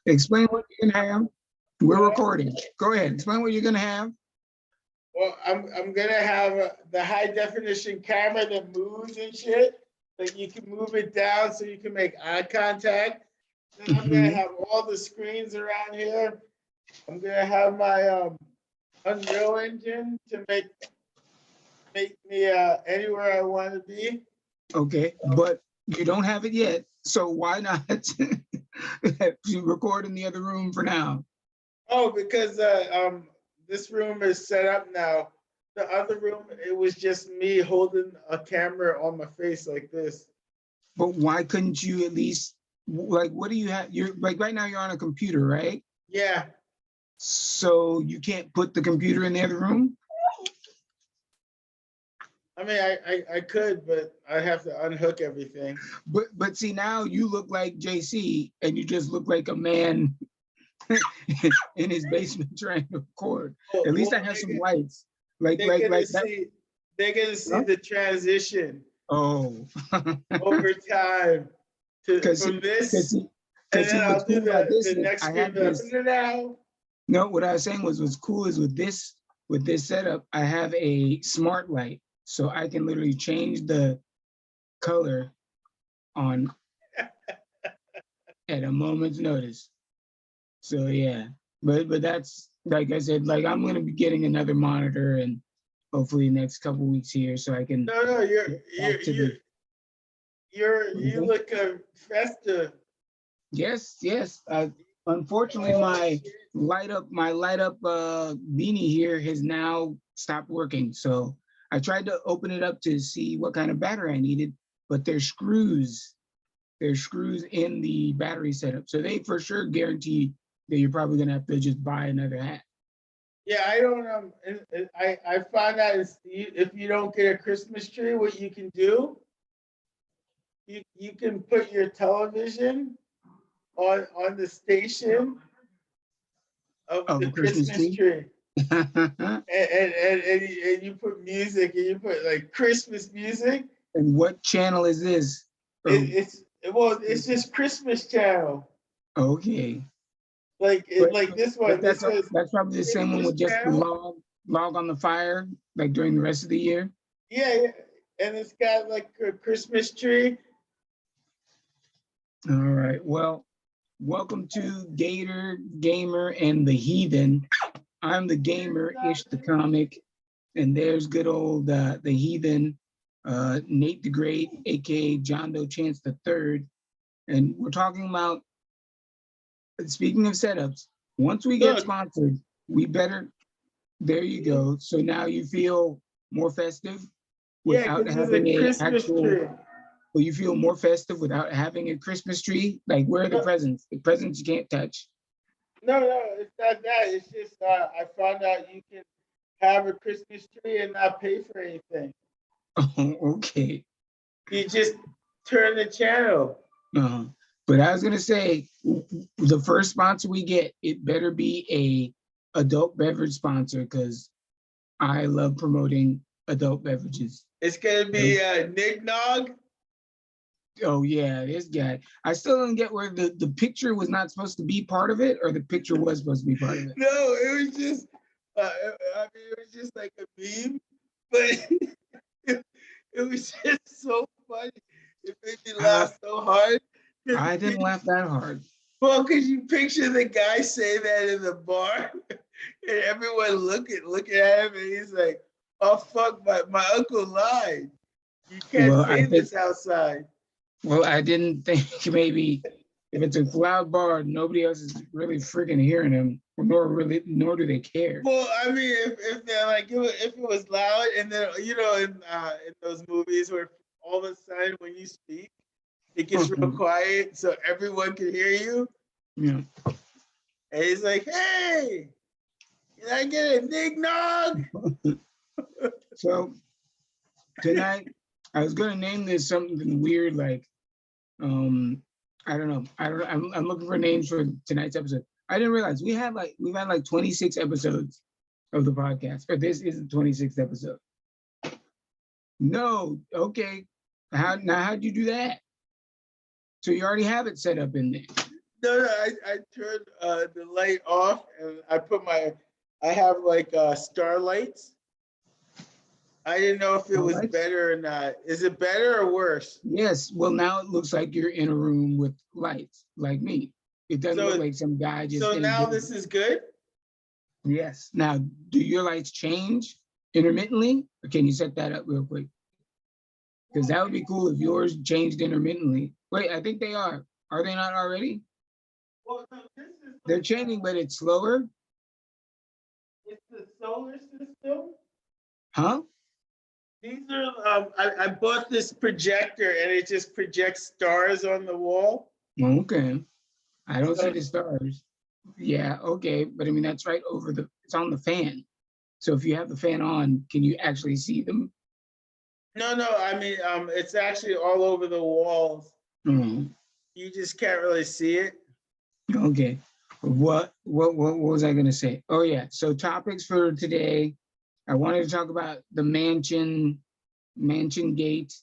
Explain what you're gonna have. We're recording. Go ahead. Explain what you're gonna have. Well, I'm gonna have the high definition camera that moves and shit. Like you can move it down so you can make eye contact. Then I'm gonna have all the screens around here. I'm gonna have my Unreal Engine to make me anywhere I want to be. Okay, but you don't have it yet, so why not you record in the other room for now? Oh, because this room is set up now. The other room, it was just me holding a camera on my face like this. But why couldn't you at least, like, what do you have? You're like right now you're on a computer, right? Yeah. So you can't put the computer in the other room? I mean, I could, but I have to unhook everything. But see, now you look like JC, and you just look like a man in his basement trying to record. At least I have some lights. Like that. They're gonna see the transition. Oh. Over time from this, and then I'll do the next screen. No, what I was saying was what's cool is with this setup, I have a smart light, so I can literally change the color on at a moment's notice. So yeah, but that's like I said, like I'm gonna be getting another monitor and hopefully next couple weeks here, so I can. No, you look festive. Yes. Unfortunately, my light up beanie here has now stopped working. So I tried to open it up to see what kind of battery I needed, but there's screws in the battery setup. So they for sure guarantee that you're probably gonna have to just buy another hat. Yeah, I don't I found out if you don't get a Christmas tree, what you can do, you can put your television on the station of the Christmas tree. and you put music, and you put like Christmas music. And what channel is this? It's just Christmas channel. Okay. Like this one. That's probably the same one with just log on the fire, like during the rest of the year. Yeah, and it's got like a Christmas tree. All right. Well, welcome to Gator, Gamer, and the Heathen. I'm the gamer, Ish the comic, and there's good old the Heathen, Nate the Great, aka John Doe Chance the Third, and we're talking about. Speaking of setups, once we get sponsored, we better. There you go. So now you feel more festive without having an actual. Tree. Well, you feel more festive without having a Christmas tree? Like, where are the presents? The presents you can't touch. No, it's not that. It's just I found out you can have a Christmas tree and not pay for anything. Oh, okay. You just turn the channel. But I was gonna say, the first sponsor we get, it better be a adult beverage sponsor because I love promoting adult beverages. It's gonna be Nick Nog. Oh yeah, this guy. I still don't get where the picture was not supposed to be part of it, or the picture was supposed to be part of it. No, it was just. It was just like a meme, but it was just so funny. It made me laugh so hard. I didn't laugh that hard. Well, because you picture the guy say that in the bar, and everyone looking at him, and he's like, "Oh fuck, my uncle lied. You can't say this outside." Well, I didn't think maybe if it's a loud bar, nobody else is really freaking hearing him, nor do they care. Well, I mean, if they're like, if it was loud, and then in those movies where all of a sudden when you speak, it gets real quiet so everyone can hear you. Yeah. And he's like, "Hey, can I get a Nick Nog?" So tonight, I was gonna name this something weird like, I don't know. I'm looking for names for tonight's episode. I didn't realize we've had like 26 episodes of the podcast, or this is the 26th episode. No, okay. How'd you do that? So you already have it set up in there. No, no, I turned the light off and I have like starlights. I didn't know if it All was right. better or not. Is it better or worse? Yes. Well, now it looks like you're in a room with lights, like me. It doesn't look So, like some guy just so in a now dim. this is good? Yes. Now, do your lights change intermittently? Or can you set that up real quick? Because that would be cool if yours changed intermittently. Wait, I think they are. Are they not already? Well, no, this is They're like, changing, but it's slower. it's the solar system. Huh? These are, I bought this projector and it just projects stars on the wall. Okay. I don't see So, the stars. Yeah, okay. But I mean, that's right over it's on the fan. So if you have the fan on, can you actually see them? no, no, I mean, it's actually all over the walls. Mhm. You just can't really see it. Okay. What was I gonna say? Oh yeah. So topics for today. I wanted to talk about the Manchin gate,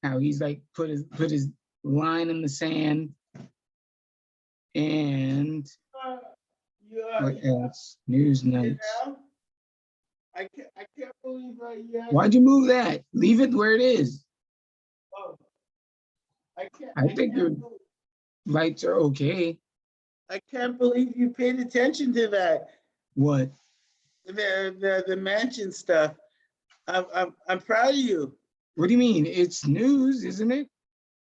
how he's like put his line in the sand, and Uh, what you else? News see it notes. now? I can't believe Why'd you move that? Leave it where it is. oh, I think your lights are okay. I can't believe you paid attention to that. What? The Manchin stuff. I'm proud of you. What do you mean? It's news, isn't it?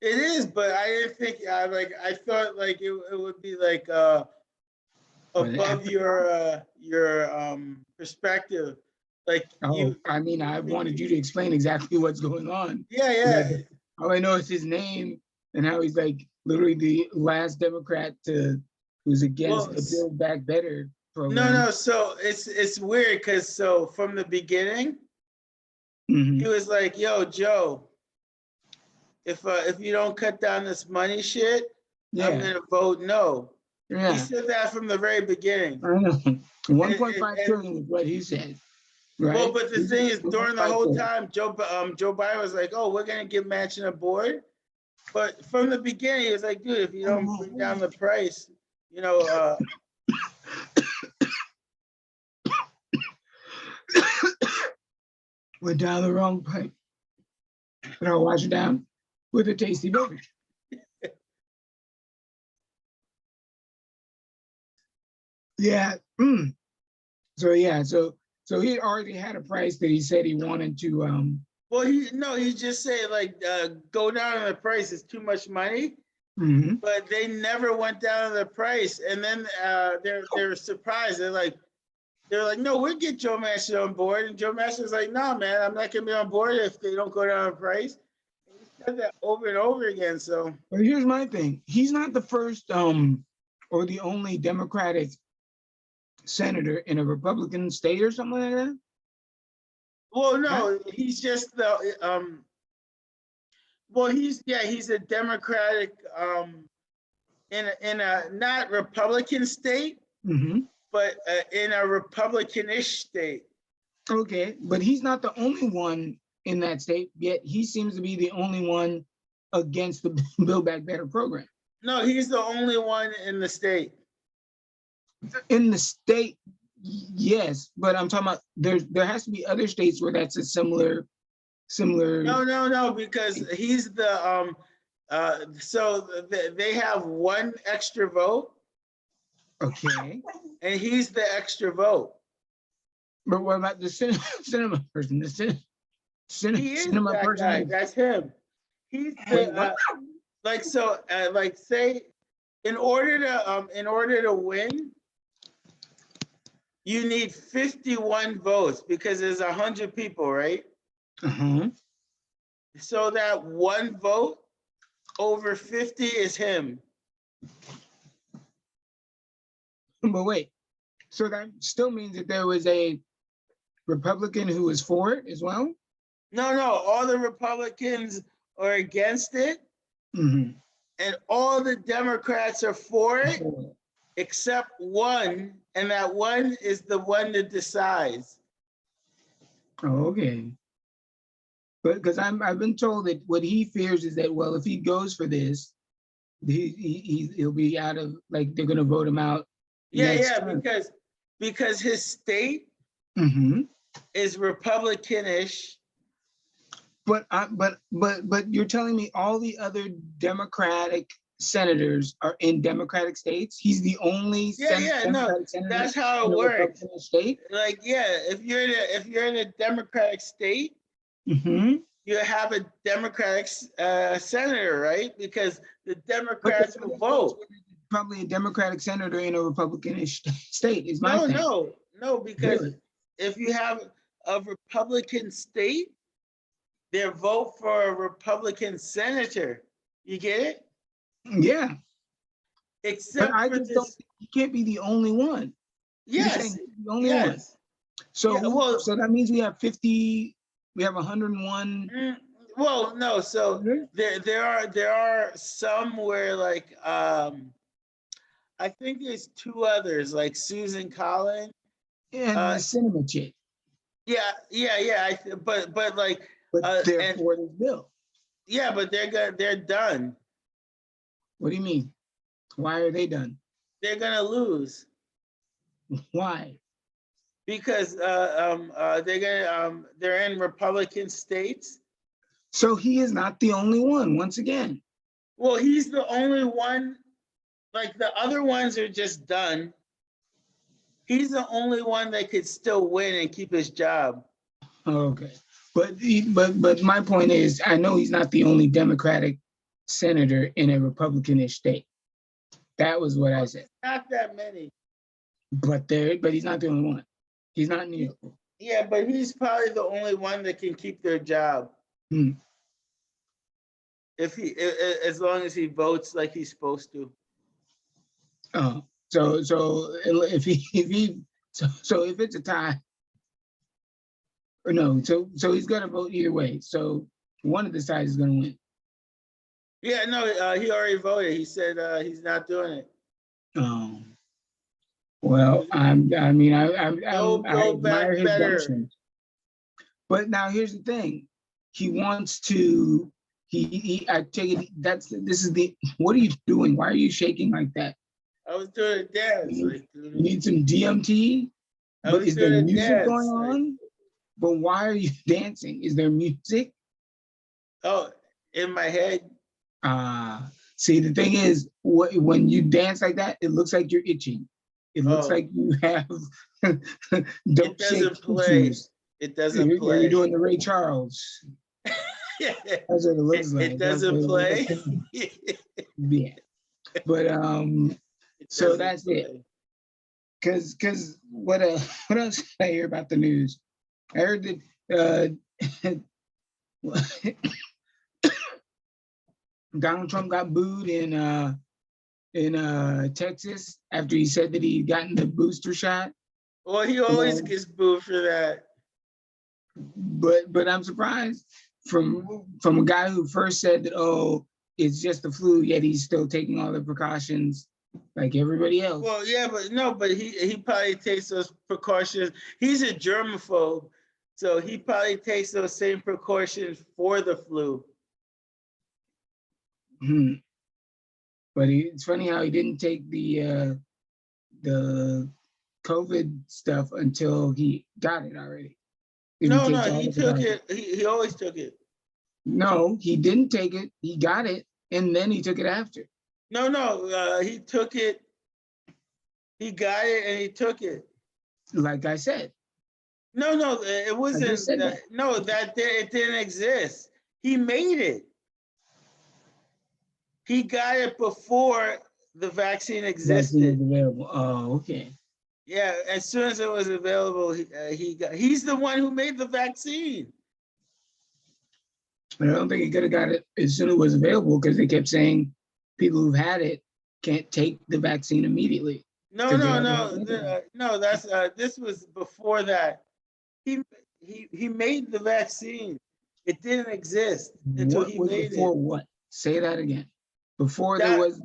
It is, but I didn't think I thought like it would be like What, above your perspective. Like oh, I mean, I wanted you to explain exactly what's going on. yeah, Like, yeah. all I know is his name and how he's like literally the last Democrat who's against Well, the Build Back Better no, program. no. So it's weird because so from the beginning, he Mhm. was like, "Yo, Joe, if you don't cut down this money shit, I'm Yeah, gonna vote no." He yeah, said that from the very beginning. I know. And, 1.5 and trillion is what he said, well, right? but the thing is, during the 1.5 whole trillion. time, Joe Biden was like, "Oh, we're gonna give Manchin a board," but from the beginning, he was like, "Dude, if you don't bring down the price, you know, Went down the wrong pipe, but I'll wash it down with a tasty beverage. Yeah. So yeah, so he already had a price that he said he wanted to well, he just said like, go down on the price. It's too much money." mhm. But they never went down on the price, and then they're surprised. They're like, no, we'll get Joe Manchin on board. And Joe Manchin's like, no, man, I'm not gonna be on board if they don't go down in price. And he said that over and over again. So, But here's my thing. He's not the first or the only Democratic senator in a Republican state or something like that. well, Right? no, he's just the well, he's a Democratic in a not Republican state, Hmm. but in a Republicanish state. Okay, but he's not the only one in that state, yet he seems to be the only one against the Build Back Better program. No, he's the only one in the state. In the state, yes, but I'm talking about there has to be other states where that's a similar. No, no, no, because he's the so they have one extra vote Okay, and he's the extra vote. but what about the cinema person? The He is cinema that person guy. is That's him. He's wait, the what? like so like say in order to win, you need 51 votes because there's 100 people, right? Uh-huh. So that one vote over 50 is him. But wait, so that still means that there was a Republican who was for it as well? No, no, all the Republicans are against it, Mm-hmm. and all the Democrats are for it, except one, and that one is the one that decides. Oh, okay. But because I've been told that what he fears is that, well, if he goes for this, he'll be out of, like, they're gonna vote him out next Yeah, term. because his state Mm-hmm. is Republicanish. But you're telling me all the other Democratic senators are in Democratic states? He's the only No, Democratic senator that's how in it a works. Republican state? Like, yeah, if you're in a Democratic state, Mm-hmm. you have a Democratic senator, right? Because the But Democrats will vote. probably a Democratic senator in a Republicanish state is my thing. No, because Really? if you have a Republican state, they vote for a Republican senator. You get it? Yeah. But Except I for just don't this. think he can't be the only one. You're saying Yes, he's the only one. yes. So Yeah, well, so that means we have 101. well, no. So there are some where, like, I think there's two others, like Susan Collins. And the cinema chick. Yeah. But like, But they're and for this bill. yeah, but they're done. What do you mean? Why are they done? They're gonna lose Why? because they're in Republican states. So he is not the only one, once again. Well, he's the only one. Like, the other ones are just done. He's the only one that could still win and keep his job. Okay. But my point is, I know he's not the only Democratic senator in a Republicanish state. That was what I said. Not that many. But he's not the only one. He's not New York. Yeah, but he's probably the only one that can keep their job. If as long as he votes like he's supposed to. Oh, so if it's a tie, or no, so he's gonna vote either way. So one of the sides is gonna win. Yeah, no, he already voted. He said he's not doing it. Oh, well, I admire his better. gumption. But now here's the thing, he wants to. I take it what are you doing? Why are you shaking like that? I was doing a dance. You need some DMT? But is there music going on? But why are you dancing? Is there music? Oh, in my head. See, the thing is, when you dance like that, it looks like you're itching. It looks like you have dope. It doesn't play. It doesn't play. You're doing the Ray Charles. That's what it looks like. It doesn't play. Yeah. But so that's it. Because what else did I hear about the news? I heard that Donald Trump got booed in Texas after he said that he'd gotten the booster shot. Well, he always gets booed for that. But I'm surprised from a guy who first said that, oh, it's just the flu, yet he's still taking all the precautions like everybody else. Well, yeah, but he probably takes those precautions. He's a germaphobe, so he probably takes those same precautions for the flu. But it's funny how he didn't take the COVID stuff until he got it already. No, he took it. He always took it. No, he didn't take it. He got it, and then he took it after. No, he took it. He got it, and he took it. Like I said. No, it wasn't. It didn't exist. He made it. He got it before the vaccine existed. Vaccine was available. Oh, okay. Yeah, as soon as it was available, he's the one who made the vaccine. But I don't think he could have got it as soon as it was available because they kept saying people who've had it can't take the vaccine immediately. No. That's this was before that. He made the vaccine. It didn't exist until he made it. Before what? Say that again. Before there was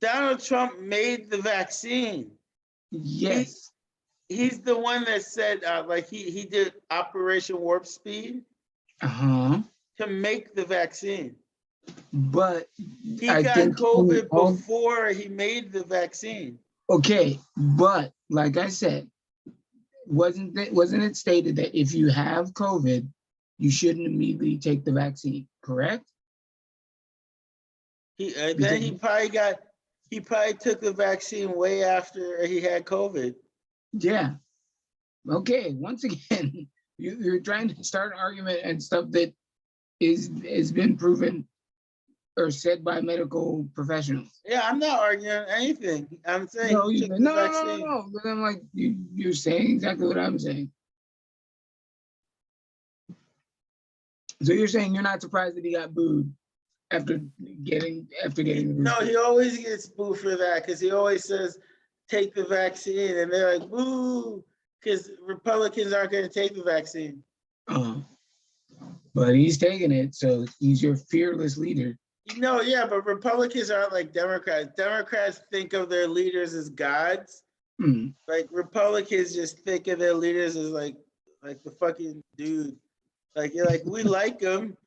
Donald Trump made the vaccine. Yes. He's the one that said like he did Operation Warp Speed. To make the vaccine. But He I got think COVID before he made the vaccine. okay, but like I said, wasn't it stated that if you have COVID, you shouldn't immediately take the vaccine, correct? Then he probably took the vaccine way after he had COVID. Yeah. Okay. Once again, you're trying to start an argument and stuff that is been proven or said by medical professionals. Yeah, I'm not arguing anything. I'm saying No, he you took the no, no, no, no, vaccine. no. But I'm like, you're saying exactly what I'm saying. So you're saying you're not surprised that he got booed after getting the No, booster? he always gets booed for that because he always says, take the vaccine. And they're like, boo, because Republicans aren't going to take the vaccine. But he's taking it, so he's your fearless leader. No, yeah, but Republicans aren't like Democrats. Democrats think of their leaders as gods. Mm. Like Republicans just think of their leaders as like the fucking dude. Like you're like, we like him,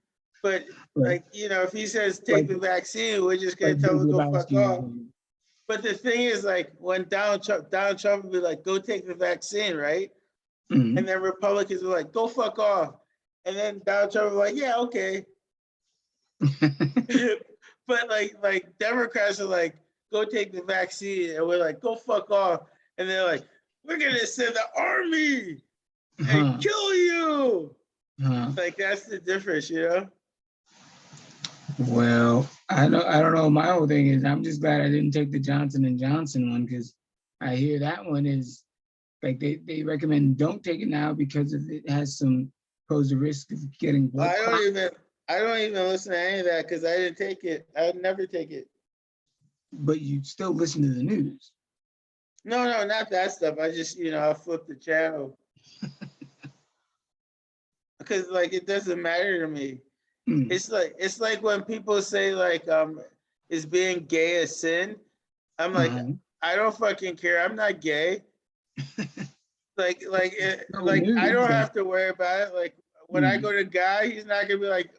but Right. like, if he says take the vaccine, we're just gonna Like tell him Big to go fuck off. Lebowski. But the thing is, like, when Donald Trump would be like, go take the vaccine, right? Mm. And then Republicans were like, go fuck off. And then Donald Trump was like, yeah, okay. But like Democrats are like, go take the vaccine, and we're like, go fuck off. And they're like, we're gonna send the army and kill you. Like that's the difference, Well, I don't know. My whole thing is I'm just glad I didn't take the Johnson & Johnson one because I hear that one is like they recommend don't take it now because it has some pose a risk of getting blood clot. I don't even listen to any of that because I didn't take it. I'd never take it. But you still listen to the news. No, not that stuff. I just, I flip the channel. Because like it doesn't matter to me. Mm. It's like when people say like is being gay a sin? I'm like, I don't fucking care. I'm not gay. like I don't have to worry about it. Like when I go to guy, he's not gonna be like,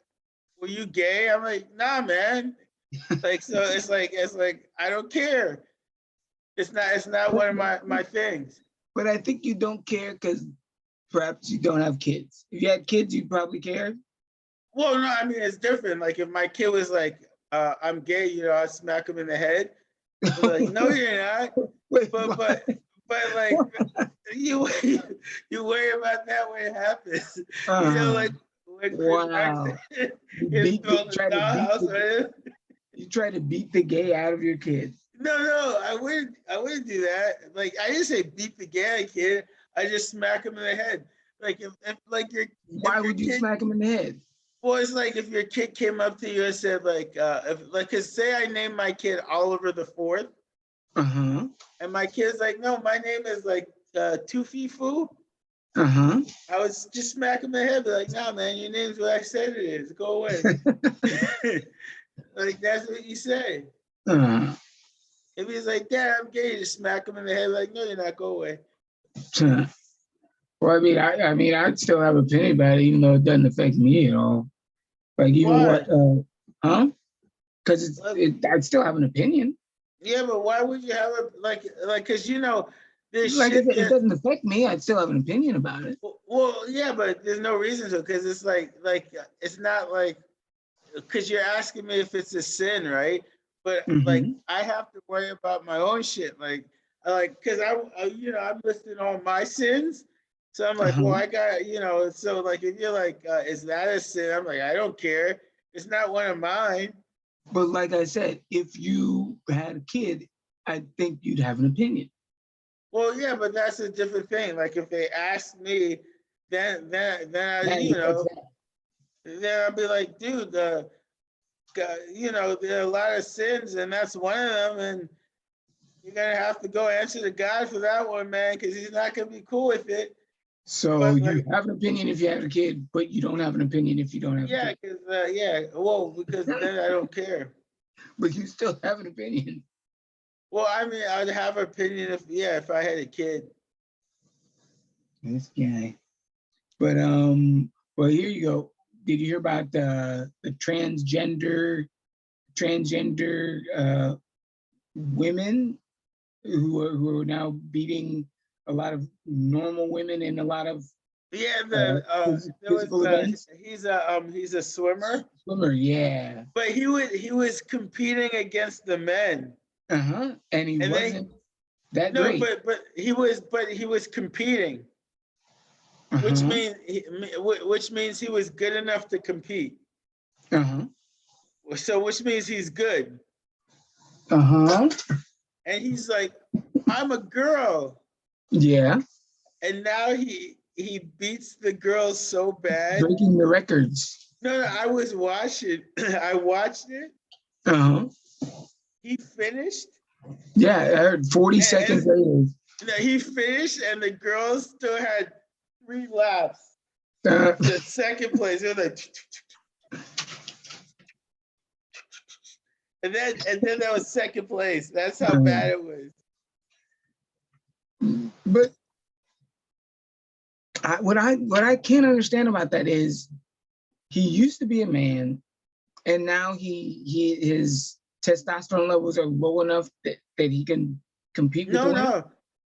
were you gay? I'm like, nah, man. Like so it's like I don't care. It's not one of my things. But I think you don't care because perhaps you don't have kids. If you had kids, you'd probably care. Well, no, I mean it's different. Like if my kid was like, I'm gay, I'd smack him in the head. Like, no, you're not. But like you worry about that when it happens. Like when Chris wow. is throwing the dollhouse. You try to beat the gay out of your kids. No, I wouldn't do that. Like I didn't say beat the gay kid. I just smack him in the head. Like if like your why would you smack him in the head? Well, it's like if your kid came up to you and said like cause say I named my kid Oliver the Fourth. And my kid's like, no, my name is like Tufifu. I would just smack him in the head, be like, nah, man, your name's what I said it is. Go away. Like that's what you say. If he's like, Dad, I'm gay, you just smack him in the head, like, no, you're not. Go away. Well, I mean, I'd still have an opinion about it, even though it doesn't affect me at all. Like even what? Because I'd still have an opinion. Yeah, but why would you have a like? Because there's like shit it doesn't affect me. I'd still have an opinion about it. Well, yeah, but there's no reason to, because it's like it's not like, because you're asking me if it's a sin, right? But like I have to worry about my own shit, because I'm listing all my sins. So I'm like, well, I got, so like if you're like, is that a sin? I'm like, I don't care. It's not one of mine. But like I said, if you had a kid, I think you'd have an opinion. Well, yeah, but that's a different thing. Like if they ask me, then then I'll be like, dude, there are a lot of sins, and that's one of them, and you're gonna have to go answer to God for that one, man, because He's not gonna be cool with it. So you have an opinion if you have a kid, but you don't have an opinion if you don't have a kid. Because then I don't care. But you still have an opinion. Well, I mean, I'd have an opinion if I had a kid. This guy. But well, here you go. did you hear about the transgender women who are now beating a lot of normal women in a lot of Yeah, there was physical events? he's a swimmer, Swimmer, yeah. but he was competing against the men, And he and then wasn't that no, great. but he was competing, which means he was good enough to compete. So which means he's good. And he's like, I'm a girl. Yeah. And now he beats the girls so bad. Breaking the records. No, I was watching. I watched it. He finished. Yeah, I heard 40 seconds later. He finished, and the girls still had 3 laps. The second place, they were like, and then that was second place. That's how bad it was. But what I can't understand about that is he used to be a man, and now his testosterone levels are low enough that he can compete with women? No,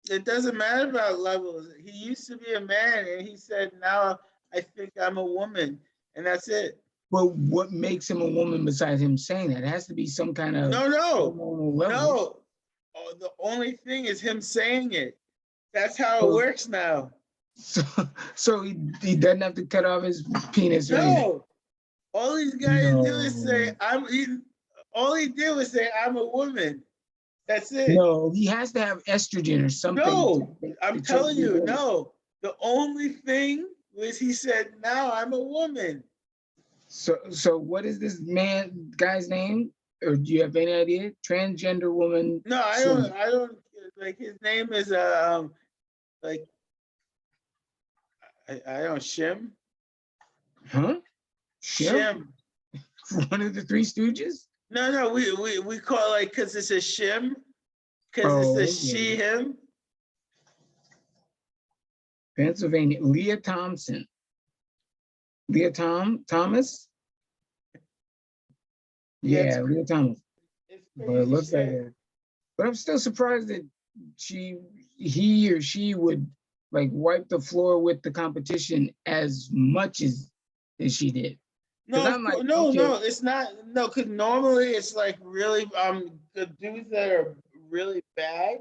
it doesn't matter about levels. He used to be a man, and he said, now I think I'm a woman, and that's it. Well, what makes him a woman besides him saying that? It has to be some kind of hormonal level. No. Oh, the only thing is him saying it. That's how it works now. So he doesn't have to cut off his penis. No. All he's got to do is say, all he did was say, I'm a woman. That's it. No, he has to have estrogen or something. No, I'm telling you, no. The only thing was he said, now I'm a woman. So what is this guy's name? Or do you have any idea? Transgender woman. No, I don't like his name is like I don't Shim. Huh? Shim? One of the Three Stooges? No, we call it like because it's a Shim, because it's a she, him. Pennsylvania, Leah Thompson. Leah Thomas? Yeah, Leah Thomas. But it looks like her. But I'm still surprised that he or she would like wipe the floor with the competition as much as she did. No, it's not. No, because normally it's like really the dudes that are really bad.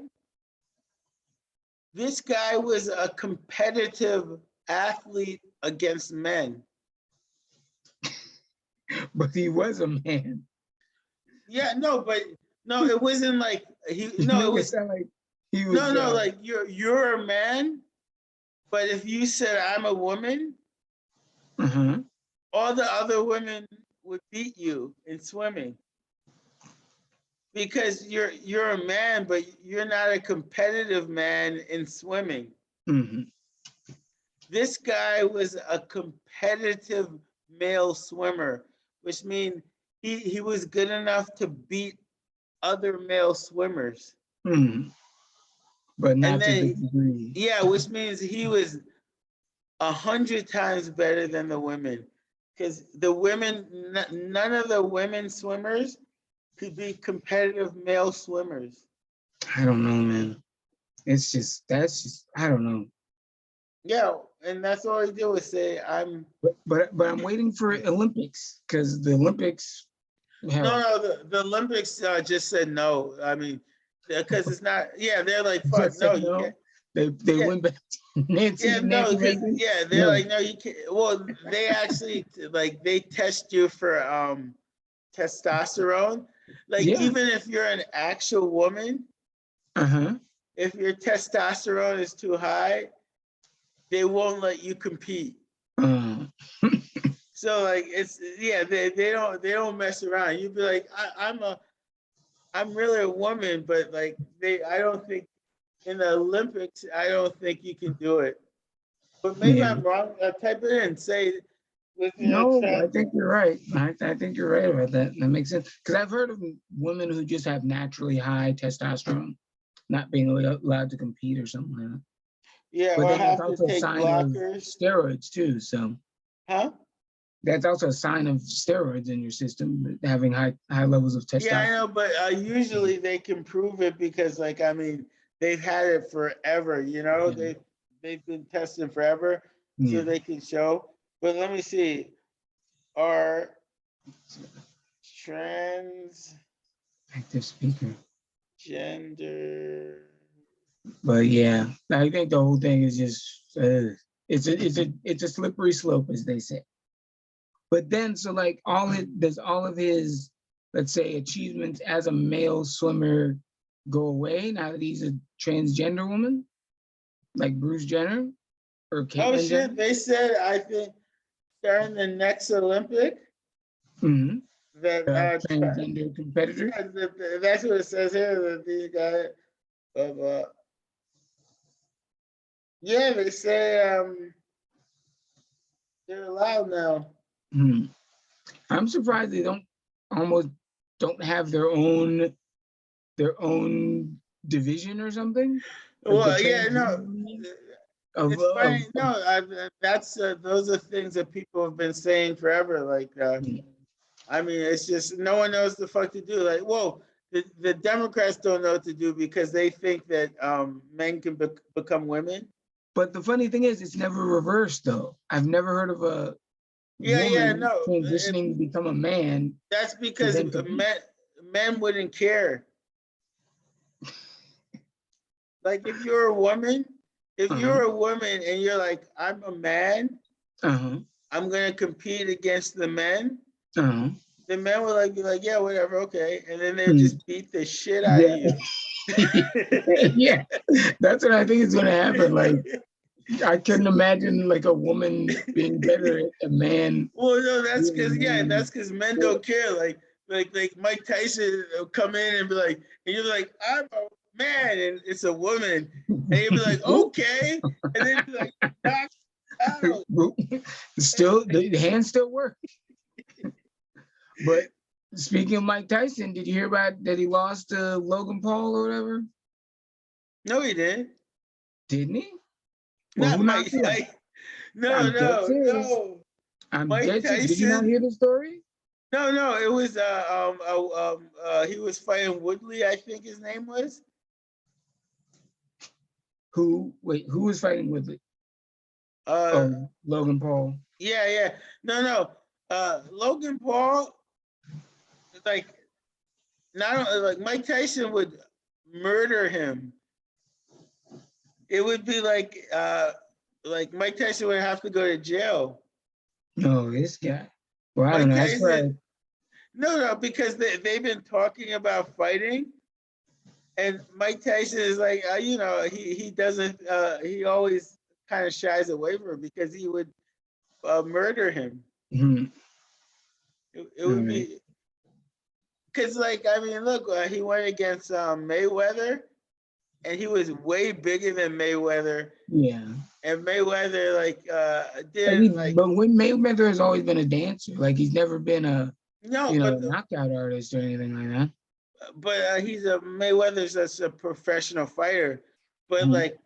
This guy was a competitive athlete against men. But he was a man. Yeah, but it wasn't like it was like he was like you're a man, but if you said I'm a woman, all the other women would beat you in swimming. Because you're a man, but you're not a competitive man in swimming. This guy was a competitive male swimmer, which means he was good enough to beat other male swimmers. But not to the degree. Yeah, which means he was 100 times better than the women. Because the women, none of the women swimmers could be competitive male swimmers. I don't know, man. That's just, I don't know. Yeah, and that's all he did was say, I'm. But I'm waiting for Olympics, because the Olympics. The Olympics just said no. I mean, because it's not. Yeah, they're like, fuck, no, you can't. They went back to Nancy. They're like, no, you can't. Well, they actually like they test you for testosterone. Like even if you're an actual woman, if your testosterone is too high, they won't let you compete. So like they don't mess around. You'd be like, I'm really a woman, but like I don't think in the Olympics, I don't think you can do it. But maybe I'm wrong. Type it in and say. No, I think you're right. I think you're right about that. That makes sense. Because I've heard of women who just have naturally high testosterone not being allowed to compete or something like that. Yeah, but or then have also to take a sign blockers. Of steroids too. So. Huh? That's also a sign of steroids in your system, having high levels of testosterone. Yeah, I know, but usually they can prove it because, like, I mean, they've had it forever. You know, Yeah. they've been testing forever, Yeah. so they can show. But let me see, are Active speaker. transgender? But yeah, I think the whole thing is just it's a slippery slope, as they say. But then, so like does all of his, let's say, achievements as a male swimmer go away now that he's a transgender woman, like Bruce Jenner or Oh Caitlyn shit! Jenner? They said I think during the next Olympic Mm-hmm. that Transgender competitors. yeah, that's what it says here that these guys of yeah, they say they're allowed now. Hmm. I'm surprised they almost don't have their own division or something, like the Well, yeah, no, transgender league of it's funny. of. No, that's those are things that people have been saying forever. Like, I mean, it's just no one knows the fuck to do. Like, whoa, the Democrats don't know what to do because they think that men can become women. But the funny thing is, it's never reversed though. I've never heard of a Yeah, woman no, transitioning to become a man that's to because then compete. men wouldn't care. Like, if Uh-huh. you're a woman and you're like, I'm a man, Uh-huh. I'm gonna compete against the men. Uh-huh. The men would like be like, yeah, whatever, okay, and then they'll Hmm. just beat the shit out of Yeah. you. Yeah. That's what I think is gonna happen. Like I couldn't imagine like a woman being better at a man Well, no, that's being a because man. men don't care. Like Mike Tyson will come in and be like, and you're like, I'm a man, and it's a woman, and you'll be like, okay, and then be like, knock out. Still the hands still work. But speaking of Mike Tyson, did you hear about that he lost to Logan Paul or whatever? No, he didn't. Didn't he? Well, Not who Mike knocked him out? Tyson. No, I'm dead no, serious. no. I'm Mike dead serious. Did you not Tyson. hear the story? No. It was he was fighting Woodley, I think his name was. Who was fighting with it? Uh, Oh, Logan Paul. yeah. No. Logan Paul, like not like Mike Tyson would murder him. It would be like Mike Tyson would have to go to jail. No, this guy. Well, I don't Mike know. That's Tyson, right. no, because they've been talking about fighting, and Mike Tyson is like, he doesn't, he always kind of shies away from it because he would murder him. Hmm. It All would right. be because, like, I mean, look, he went against Mayweather, and he was way bigger than Mayweather, Yeah. and Mayweather didn't like. But when Mayweather has always been a dancer, like he's never been a No, a knockout artist or anything like that. he's Mayweather's just a professional fighter, but Mhm. like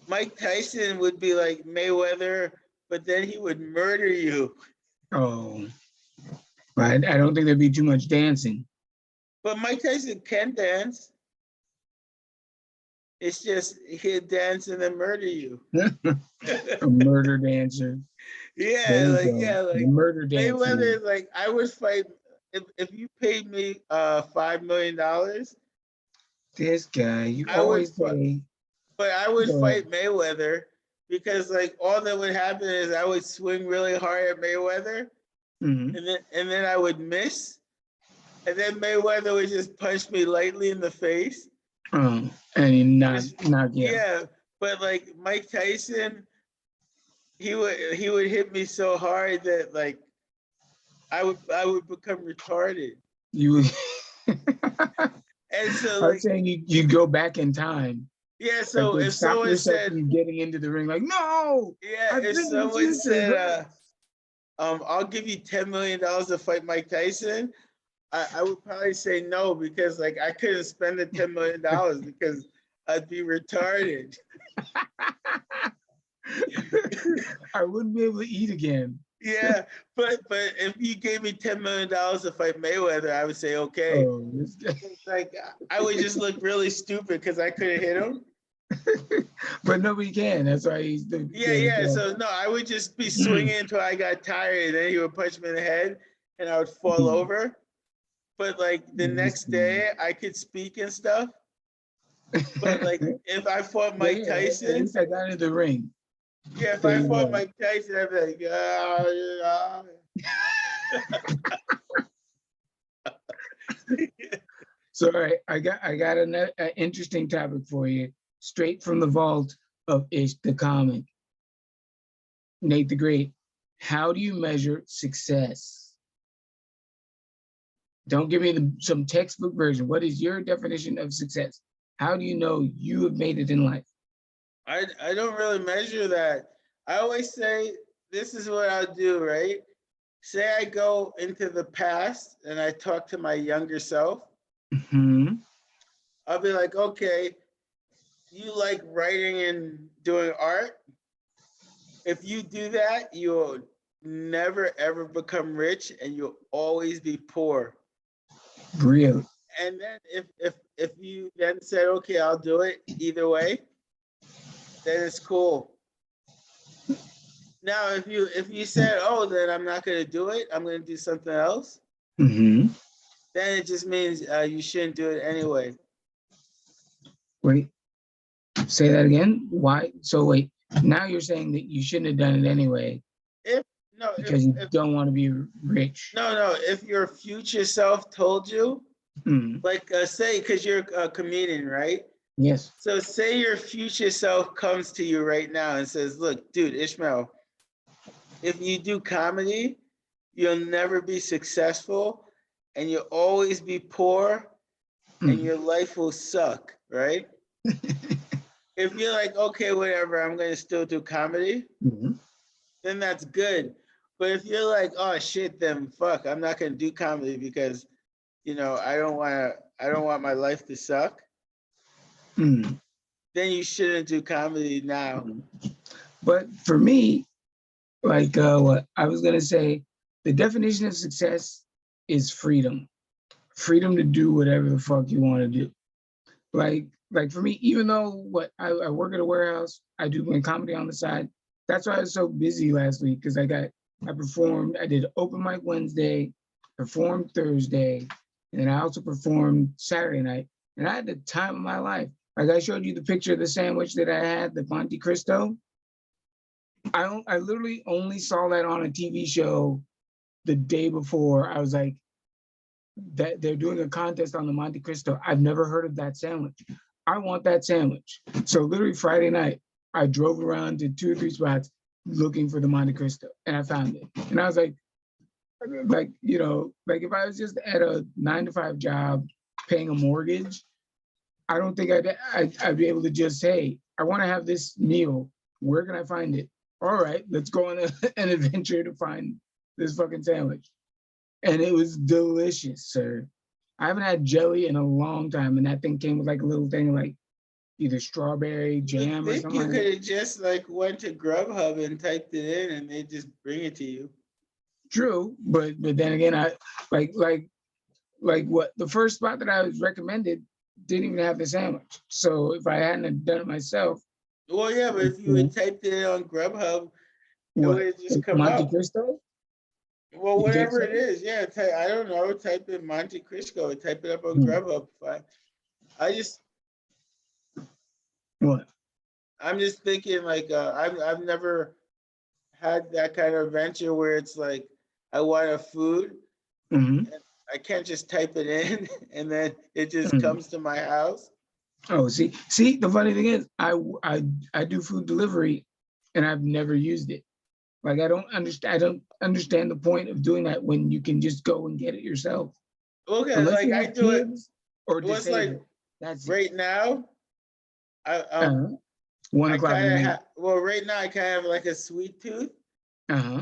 Mike Tyson would be like Mayweather, but then he would murder you. Oh, right. I don't think there'd be too much dancing. But Mike Tyson can dance. It's just he'd dance and then murder you. A murder dancer. There Yeah, you like go. yeah, The like murder dancer. Mayweather is like I would fight if you paid me $5 million, This guy, you I would always say, but I would go ahead. fight Mayweather because like all that would happen is I would swing really hard at Mayweather Mhm. and then I would miss. And then Mayweather would just punch me lightly in the face. And you Just, not yeah. yeah. But like Mike Tyson, he would hit me so hard that like I would become retarded. You And so I'm like saying you go back in time. yeah, Like so to if stop someone yourself said from getting into the ring, like, no, yeah, I've if been in the someone future. said I'll give you $10 million to fight Mike Tyson, I would probably say no because like I couldn't spend the $10 million because I'd be retarded. I wouldn't be able to eat again. Yeah, but if you gave me $10 million to fight Mayweather, I would say okay. Oh, this guy. Like I would just look really stupid because I couldn't hit him. But nobody can. That's why he's the Yeah. So no, I would just be swinging until I got tired, and then he would punch me in the head, and I would fall over. But like the next day, I could speak and stuff. But like if I fought Mike At Tyson, least I got into the ring. yeah, if There I you fought go. Mike Tyson, I'd be like, yeah. So all right, I got an interesting topic for you, straight from the vault of Ish the comic. Nate the Great. How do you measure success? Don't give me some textbook version. What is your definition of success? How do you know you have made it in life? I don't really measure that. I always say this is what I'll do, right? Say I go into the past and I talk to my younger self. Mm-hmm. I'll be like, okay, you like writing and doing art? If you do that, you'll never ever become rich and you'll always be poor. Really? And then if you then said, okay, I'll do it either way, then it's cool. Now, if you said, oh, then I'm not going to do it, I'm going to do something else, Mm-hmm. then it just means you shouldn't do it anyway. Wait, say that again. Why? So wait, now you're saying that you shouldn't have done it anyway because you don't want to be rich. No, if your future self told you, like say, because you're a comedian, right? Yes. So say your future self comes to you right now and says, look, dude, Ishmael, if you do comedy, you'll never be successful and you'll always be poor and your life will suck, right? If you're like, okay, whatever, I'm going to still do comedy, then that's good. But if you're like, oh shit, then fuck, I'm not going to do comedy because, I don't want my life to suck. Then you shouldn't do comedy now. But for me, like what I was gonna say, the definition of success is freedom. Freedom to do whatever the fuck you want to do. Like for me, even though I work at a warehouse, I do comedy on the side. That's why I was so busy last week because I performed, I did open mic Wednesday, performed Thursday, and then I also performed Saturday night. And I had the time of my life. Like I showed you the picture of the sandwich that I had, the Monte Cristo. I literally only saw that on a TV show the day before. I was like, that they're doing a contest on the Monte Cristo. I've never heard of that sandwich. I want that sandwich. So literally Friday night, I drove around to 2 or 3 spots looking for the Monte Cristo, and I found it. And I was like if I was just at a 9-to-5 job paying a mortgage, I don't think I'd be able to just say, I want to have this meal. Where can I find it? All right, let's go on an adventure to find this fucking sandwich. And it was delicious, sir. I haven't had jelly in a long time, and that thing came with like a little thing like either strawberry jam or something. You could have just like went to Grubhub and typed it in, and they just bring it to you. True, but then again, I like what the first spot that I was recommended didn't even have the sandwich. So if I hadn't done it myself. Well, yeah, but if you had typed it on Grubhub, it would have just come Monte up. Cristo? Well, whatever it is, yeah. I don't know. Type in Monte Cristo. Type it up on Grubhub. I just. What? I'm just thinking like I've never had that kind of adventure where it's like I want a food. And I can't just type it in and then it just comes to my house. Oh, see, the funny thing is, I do food delivery, and I've never used it. Like I don't understand the point of doing that when you can just go and get it yourself. Okay, unless like you have I do it. Or What's like that's right now. I 1 o'clock. Well, right now I kind of have like a sweet tooth.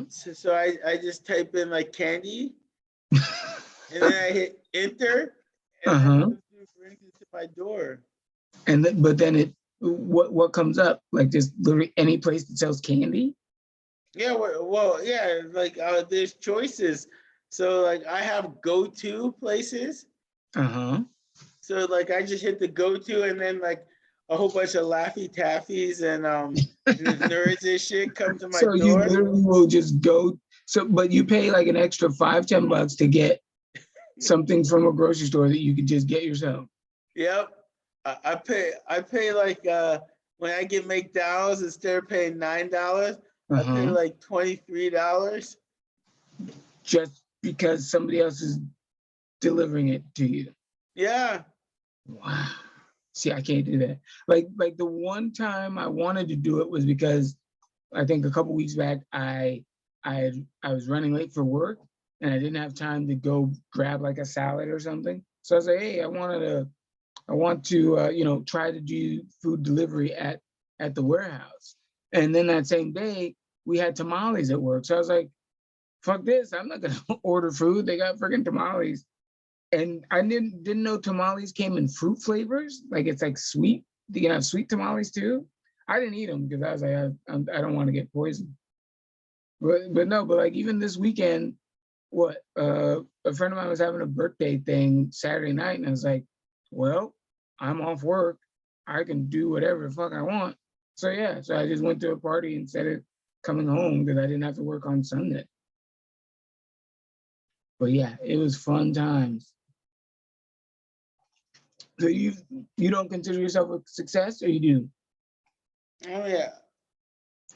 So I just type in like candy, and then I hit enter, and then it brings it to my door. And but then what comes up? Like just literally any place that sells candy? Yeah, well, yeah, like there's choices. So like I have go-to places. Uh-huh. So like I just hit the go-to and then like a whole bunch of Laffy Taffies and nerds and shit come to my So you door. literally will just go, so but you pay like an extra $5-10 to get something from a grocery store that you could just get yourself. Yep. I pay like when I get McDonald's instead of paying $9, I pay Uh-huh. like $23. Just because somebody else is delivering it to you. Yeah. Wow. See, I can't do that. Like the one time I wanted to do it was because I think a couple weeks back I was running late for work and I didn't have time to go grab like a salad or something. So I was like, hey, I want to try to do food delivery at the warehouse. And then that same day we had tamales at work. So I was like, fuck this, I'm not gonna order food. They got freaking tamales. And I didn't know tamales came in fruit flavors. Like it's like sweet. You can have sweet tamales too. I didn't eat them because I was like, I don't want to get poisoned. But no, but like even this weekend, a friend of mine was having a birthday thing Saturday night, and I was like, well, I'm off work. I can do whatever the fuck I want. So yeah, so I just went to a party instead of coming home because I didn't have to work on Sunday. But yeah, it was fun times. So you don't consider yourself a success, or you do? Oh yeah.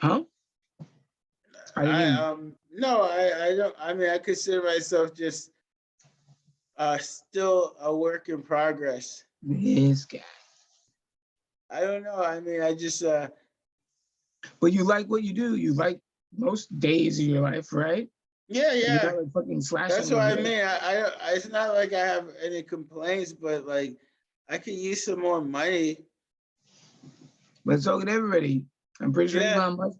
Huh? I didn't hear I you. no, I don't. I mean, I consider myself just still a work in progress. This guy. I don't know. I mean, I just But you like what you do. You like most days of your life, right? yeah, You're yeah. not like fucking slashing That's your what I hair. mean. It's not like I have any complaints, but like I could use some more money. But so could everybody. I'm pretty sure Yeah, Elon Musk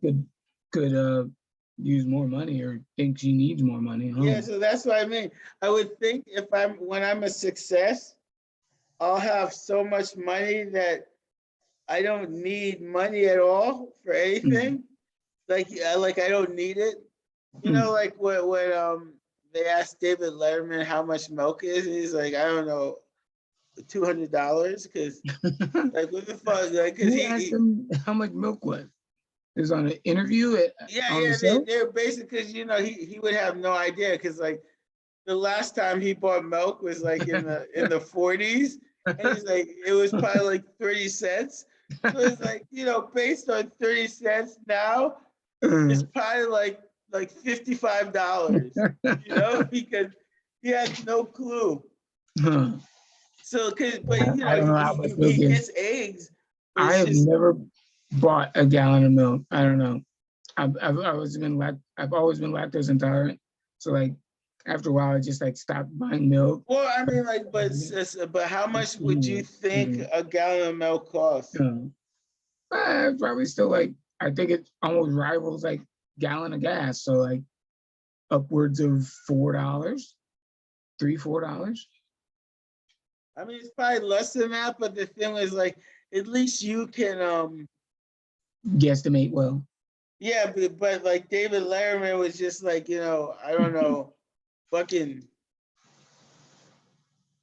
could use more money or thinks he needs more money. yeah. Huh? So that's what I mean. I would think if when I'm a success, I'll have so much money that I don't need money at all for Mm, anything. Like I don't need it. You know, mm. like when they asked David Letterman how much milk is, and he's like, I don't know, $200, because like what the fuck, like because Who asked him how much milk was? It was on an interview yeah, on the yeah, show. they're basically, because he would have no idea, because like the last time he bought milk was like in the 40s, and he's like it was probably like 30 cents. So it's like, based on 30 cents now, it's probably like $55, because he has no clue. Huh. So, but I don't know how much milk he is. gets eggs, but I it's have just never bought a gallon of milk. I don't know. I've always been lactose intolerant. So like after a while, I just like stopped buying milk. well, I mean, like, but how much would you think a gallon of milk costs? Probably still like I think it almost rivals like gallon of gas. So like upwards of $4, $3, $4. I mean, it's probably less than that, but the thing is, like, at least you can, Guesstimate well. yeah, but like David Letterman was just like, I don't know, fucking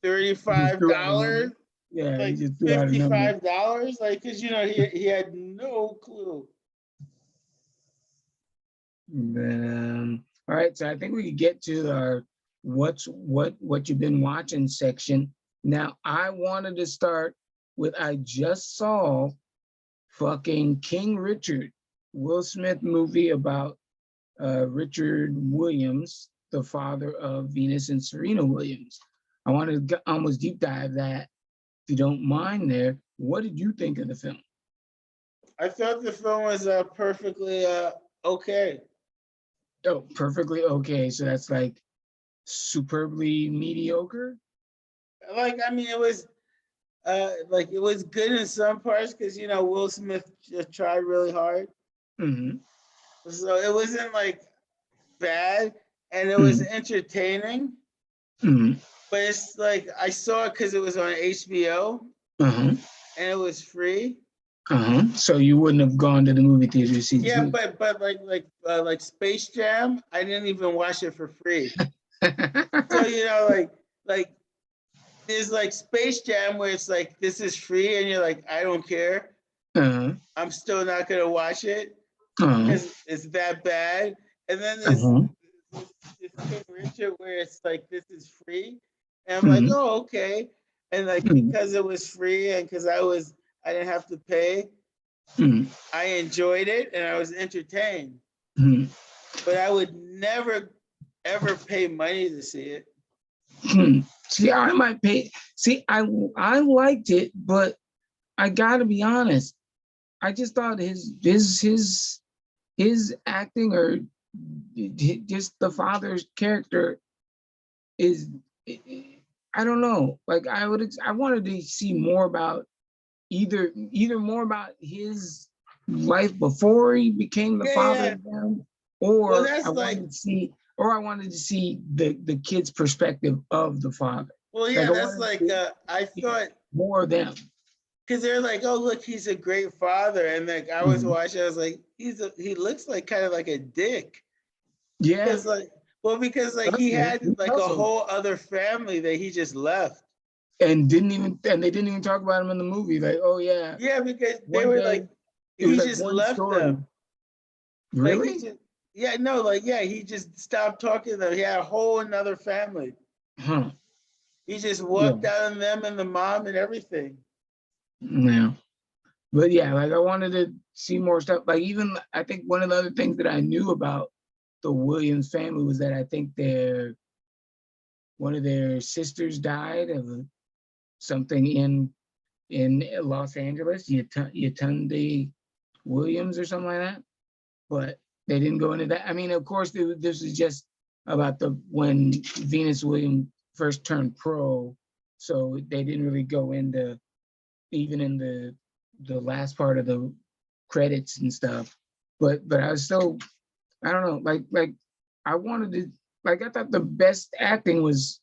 He just threw out a $35, number. Yeah, he like just threw out a number. $55, like, because he had no clue. All right, so I think we could get to our what you've been watching section. Now, I wanted to start with I just saw fucking King Richard, Will Smith movie about Richard Williams, the father of Venus and Serena Williams. I wanted to almost deep dive that. If you don't mind there, what did you think of the film? I thought the film was perfectly okay. Oh, perfectly okay. So that's like superbly mediocre. Like, I mean, it was good in some parts, because Will Smith just tried really hard, Mm-hmm. so it wasn't like bad, and it was Mm-hmm. entertaining. Mm-hmm. But it's like I saw it because it was on HBO Uh-huh. and it was free. So you wouldn't have gone to the movie theater to see this Yeah, movie. but like Space Jam, I didn't even watch it for free. So like there's like Space Jam where it's like this is free and you're like I don't care. I'm still not gonna watch it because it's that bad. And then this King Richard where it's like this is free, and I'm like, oh okay. And like because it was free and because I didn't have to pay, I enjoyed it and I was entertained. But I would never ever pay money to see it. See, I might pay. See, I liked it, but I gotta be honest. I just thought his acting or just the father's character is, I don't know. Like I wanted to see more about either more about his life before he became the father of them, Well, or that's I wanted to see the kid's perspective of the father. well, Like yeah, I that's wanted like to I see thought more of them. because they're like, oh look, he's a great father, and like I was watching, I was like, he looks like kind of like a dick. Yeah. Because like he had like a whole other family that he just left. And they didn't even talk about him in the movie. Like, oh yeah. Yeah, because they One were day, like, it was he like just one left story. them. Like he Really? just, yeah, no, like yeah, he just stopped talking to them. He had a whole another family. He just walked out on them and the mom and everything. Yeah. But yeah, like I wanted to see more stuff. Like even I think one of the other things that I knew about the Williams family was that I think one of their sisters died of something in Los Angeles, Yetunde Williams or something like that. But they didn't go into that. I mean, of course, this is just about when Venus Williams first turned pro, so they didn't really go into even in the last part of the credits and stuff. But I was still, I don't know, like I wanted to, like I thought the best acting was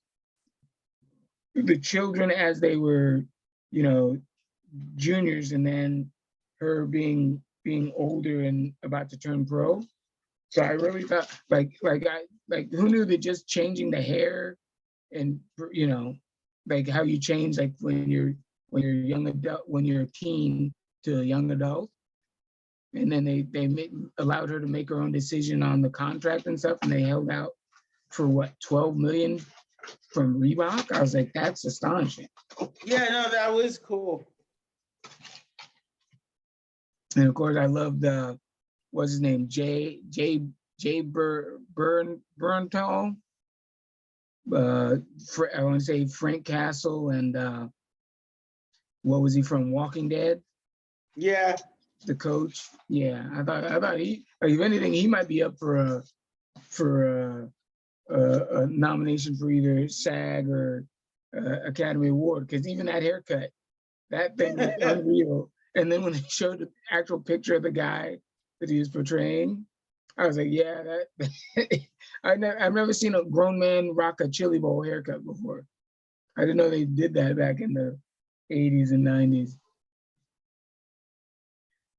the children as they were, you know, juniors, and then her being older and about to turn pro. So I really thought like who knew that just changing the hair and like how you change like when you're young adult, when you're a teen to a young adult, and then they allowed her to make her own decision on the contract and stuff, and they held out for what, 12 million from Reebok. I was like, that's astonishing. Yeah, no, that was cool. And of course, I loved what's his name, Jay Berntal. I want to say Frank Castle, and what was he from, Walking Dead? Yeah, the coach. Yeah, I thought he, like, if anything, he might be up for a nomination for either SAG or Academy Award, because even that haircut, that thing was unreal. And then when they showed the actual picture of the guy that he was portraying, I was like, yeah, that I've never seen a grown man rock a chili bowl haircut before. I didn't know they did that back in the 80s and 90s.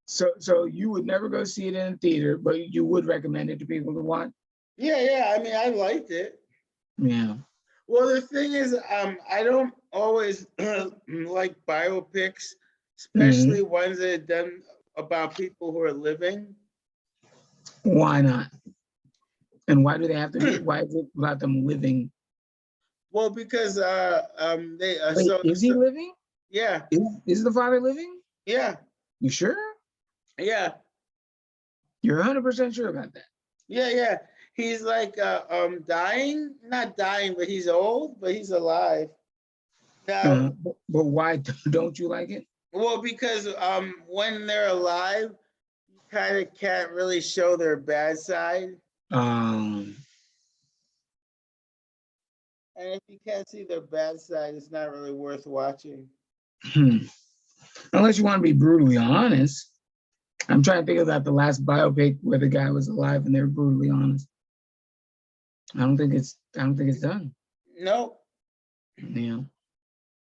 So you would never go see it in a theater, but you would recommend it to people to watch? Yeah. I mean, I liked it. Yeah. Well, the thing is, I don't always like biopics, especially ones that are done about people who are living. Why not? And why do they have to be? Why is it about them living? Well, because they Wait, is he living? Yeah. Is the father living? Yeah. You sure? Yeah. You're 100% sure about that? Yeah. He's like dying, not dying, but he's old, but he's alive. Now, but why don't you like it? Well, because when they're alive, you kind of can't really show their bad side. And if you can't see their bad side, it's not really worth watching. Unless you want to be brutally honest. I'm trying to think about the last biopic where the guy was alive and they were brutally honest. I don't think it's done. No. Yeah.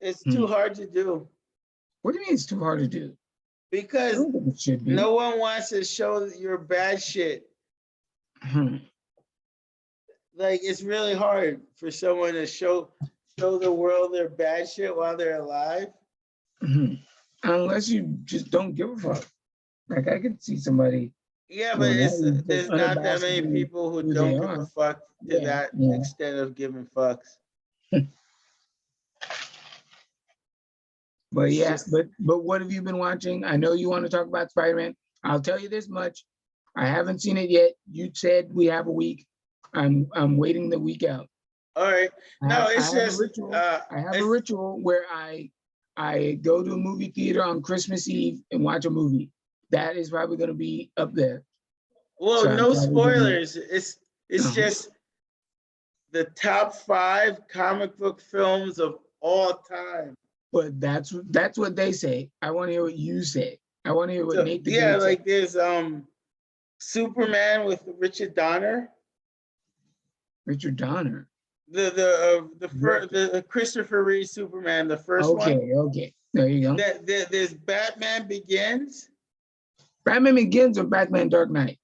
It's too hard to do. What do you mean it's too hard to do? I Because don't think it should be. no one wants to show your bad shit. Like, it's really hard for someone to show the world their bad shit while they're alive. Unless you just don't give a fuck. Like I could see somebody. Yeah, but doing that who just there's not that many unabashedly people who who they don't give a are. fuck to Yeah, that yeah. extent of giving fucks. But It's yeah, just- but what have you been watching? I know you want to talk about Spider-Man. I'll tell you this much. I haven't seen it yet. You said we have a week. I'm waiting the week out. all right. No, it's I have just a ritual. I have a ritual where I go to a movie theater on Christmas Eve and watch a movie. That is probably going to be up there. well, So I'm no probably gonna- spoilers. It's No. just the top 5 comic book films of all time. But that's what they say. I want to hear what you say. I want to hear what So, Nate the yeah, Great like there's Superman with Richard Donner. Richard Donner. The Christopher Reeve Superman, the first one. Okay. There you go. There's Batman Begins. Batman Begins or Batman Dark Knight?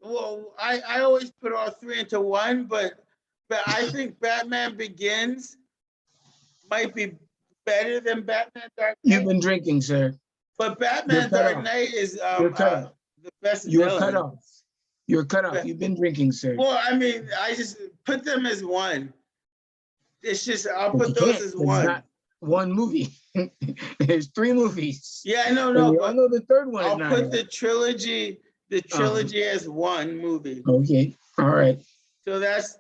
Well, I always put all 3 into one, but I think Batman Begins might be better than Batman Dark Knight. You've been drinking, sir. But Batman Dark Knight is the best You're villain. cut off. You're cut off. You've been drinking, sir. Well, I mean, I just put them as one. It's just I'll But put you those can't. as It's one. not one movie. There's 3 movies. Yeah, I know, And no, we all but know the third one is I'll not put out. the trilogy as one movie. Okay. All right. So that's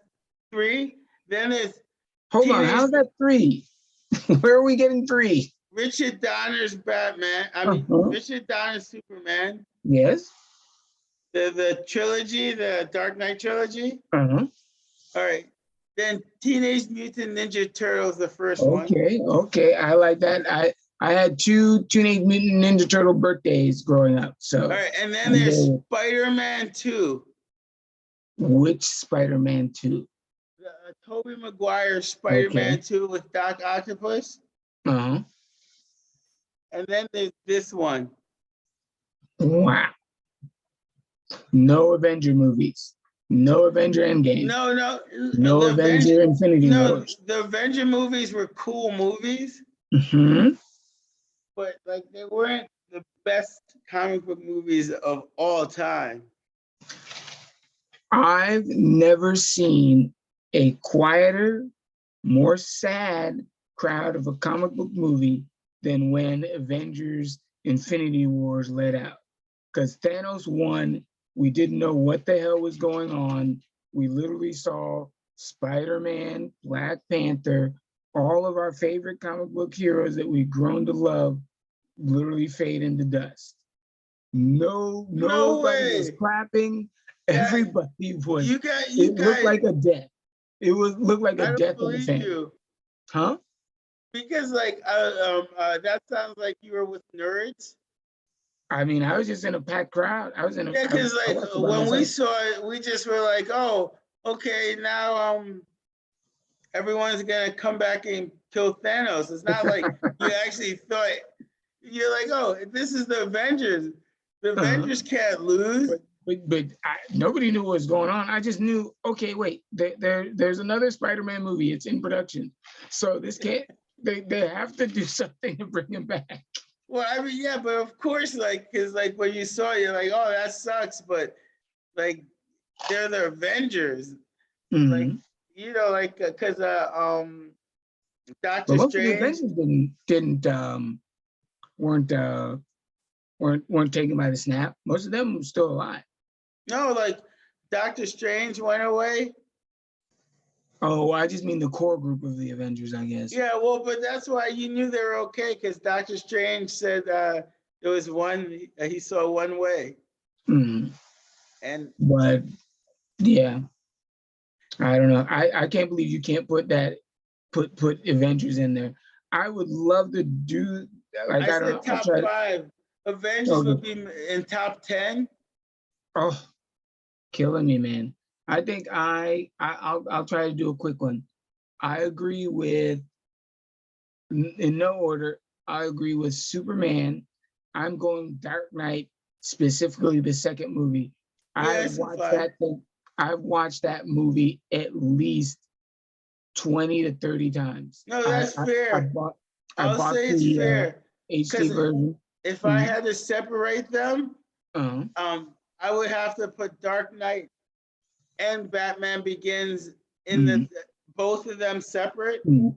3. Then it's Hold on. How's that 3? Where are we getting 3? Richard Donner's Batman. Richard Donner's Superman. Yes. The trilogy, the Dark Knight trilogy. Uh-huh. All right. Then Teenage Mutant Ninja Turtles, the first one. Okay. I like that. I had 2 Teenage Mutant Ninja Turtle birthdays growing up. So. All right, and then there's Spider-Man 2. Which Spider-Man 2? Tobey Maguire Spider-Man 2 with Doc Octopus. Uh-huh. And then there's this one. Wow. No Avenger movies. No Avenger Endgame. No Avenger Infinity Wars. The Avenger movies were cool movies. But like they weren't the best comic book movies of all time. I've never seen a quieter, more sad crowd of a comic book movie than when Avengers Infinity Wars let out. Because Thanos won, we didn't know what the hell was going on. We literally saw Spider-Man, Black Panther, all of our favorite comic book heroes that we've grown to love literally fade into dust. Nobody was clapping. Everybody was. It looked like a death. It looked like a death of a fan. Huh? Because that sounds like you were with nerds. I mean, I was just in a packed crowd. I was in a. Yeah, because when we saw it, we just were like, oh, okay, now everyone's gonna come back and kill Thanos. It's not like you actually thought. You're like, oh, this is the Avengers. The Avengers can't lose. But nobody knew what was going on. I just knew, okay, wait, there's another Spider-Man movie. It's in production. So this can't, they have to do something to bring him back. Well, I mean, yeah, but of course, because when you saw it, you're like, oh, that sucks. But like, they're the Avengers. Like, because Doctor Strange. The Avengers weren't taken by the snap. Most of them were still alive. No, like Doctor Strange went away. Oh, I just mean the core group of the Avengers, I guess. Yeah, well, but that's why you knew they were okay, because Doctor Strange said there was one, he saw one way. But yeah, I don't know. I can't believe you can't put Avengers in there. I would love to do like I don't know. Top 5. Avengers would be in top 10. Oh, killing me, man. I think I'll try to do a quick one. I agree with, in no order, I agree with Superman. I'm going Dark Knight, specifically the second movie. Yeah, I've it's watched fun. that thing. I've watched that movie at least 20 to 30 times. No, I that's I, I fair. bought I I'll bought say it's the fair. HD Because version. if I had to separate them, Uh-huh. I would have to put Dark Knight and Batman Begins in Mhm. both of them separate. Mhm.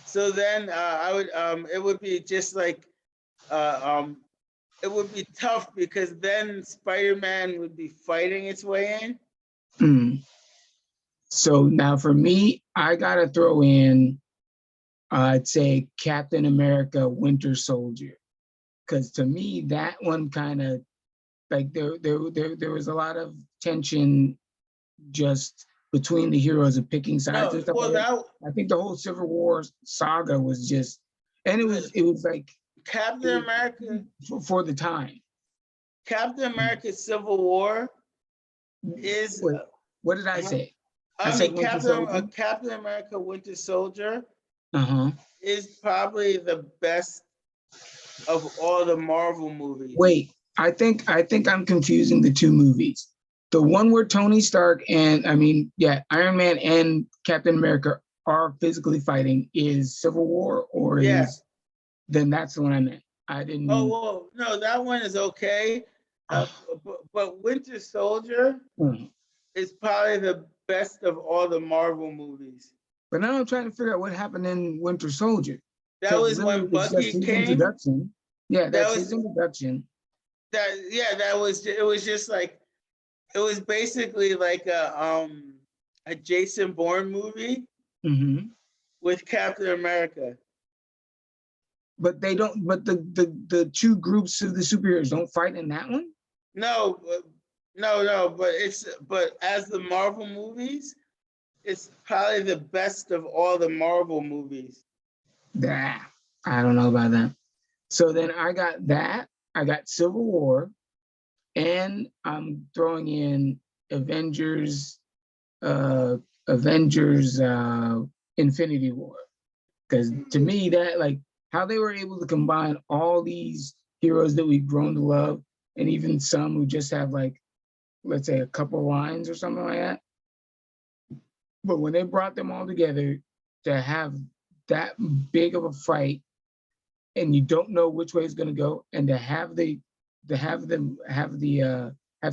So then I would it would be just like it would be tough because then Spider-Man would be fighting its way in. Mhm. So now for me, I gotta throw in, I'd say Captain America: Winter Soldier, because to me that one kind of like there was a lot of tension just between the heroes and picking sides and No, stuff well like that. that I think the whole Civil War saga was just, and it was like it Captain was America, for the time. Captain America Civil War is Wait, what did I say? I I said mean Winter Soldier. Captain America Winter Soldier Uh-huh. is probably the best of all the Marvel movies. Wait, I think I'm confusing the two movies. The one where Tony Stark and yeah, Iron Man and Captain America are physically fighting is Civil War, or Yeah. is then that's the one I meant. I Oh didn't. well, no, that one is okay. Uh, But Winter Soldier hmm. is probably the best of all the Marvel movies. But now I'm trying to figure out what happened in Winter Soldier, That because was really when it's just Bucky his came. introduction. Yeah, That that's his was introduction. that was it was just like it was basically like a Jason Bourne movie Hmm. with Captain America. But they don't. But the two groups of the superheroes don't fight in that one. No, no, but as the Marvel movies, it's probably the best of all the Marvel movies. Nah, I don't know about that. So then I got that. I got Civil War, and I'm throwing in Avengers, uh, Avengers, Infinity War. Because to me, that like how they were able to combine all these heroes that we've grown to love, and even some who just have like, let's say, a couple lines or something like that. But when they brought them all together to have that big of a fight, and you don't know which way it's going to go, and to have them have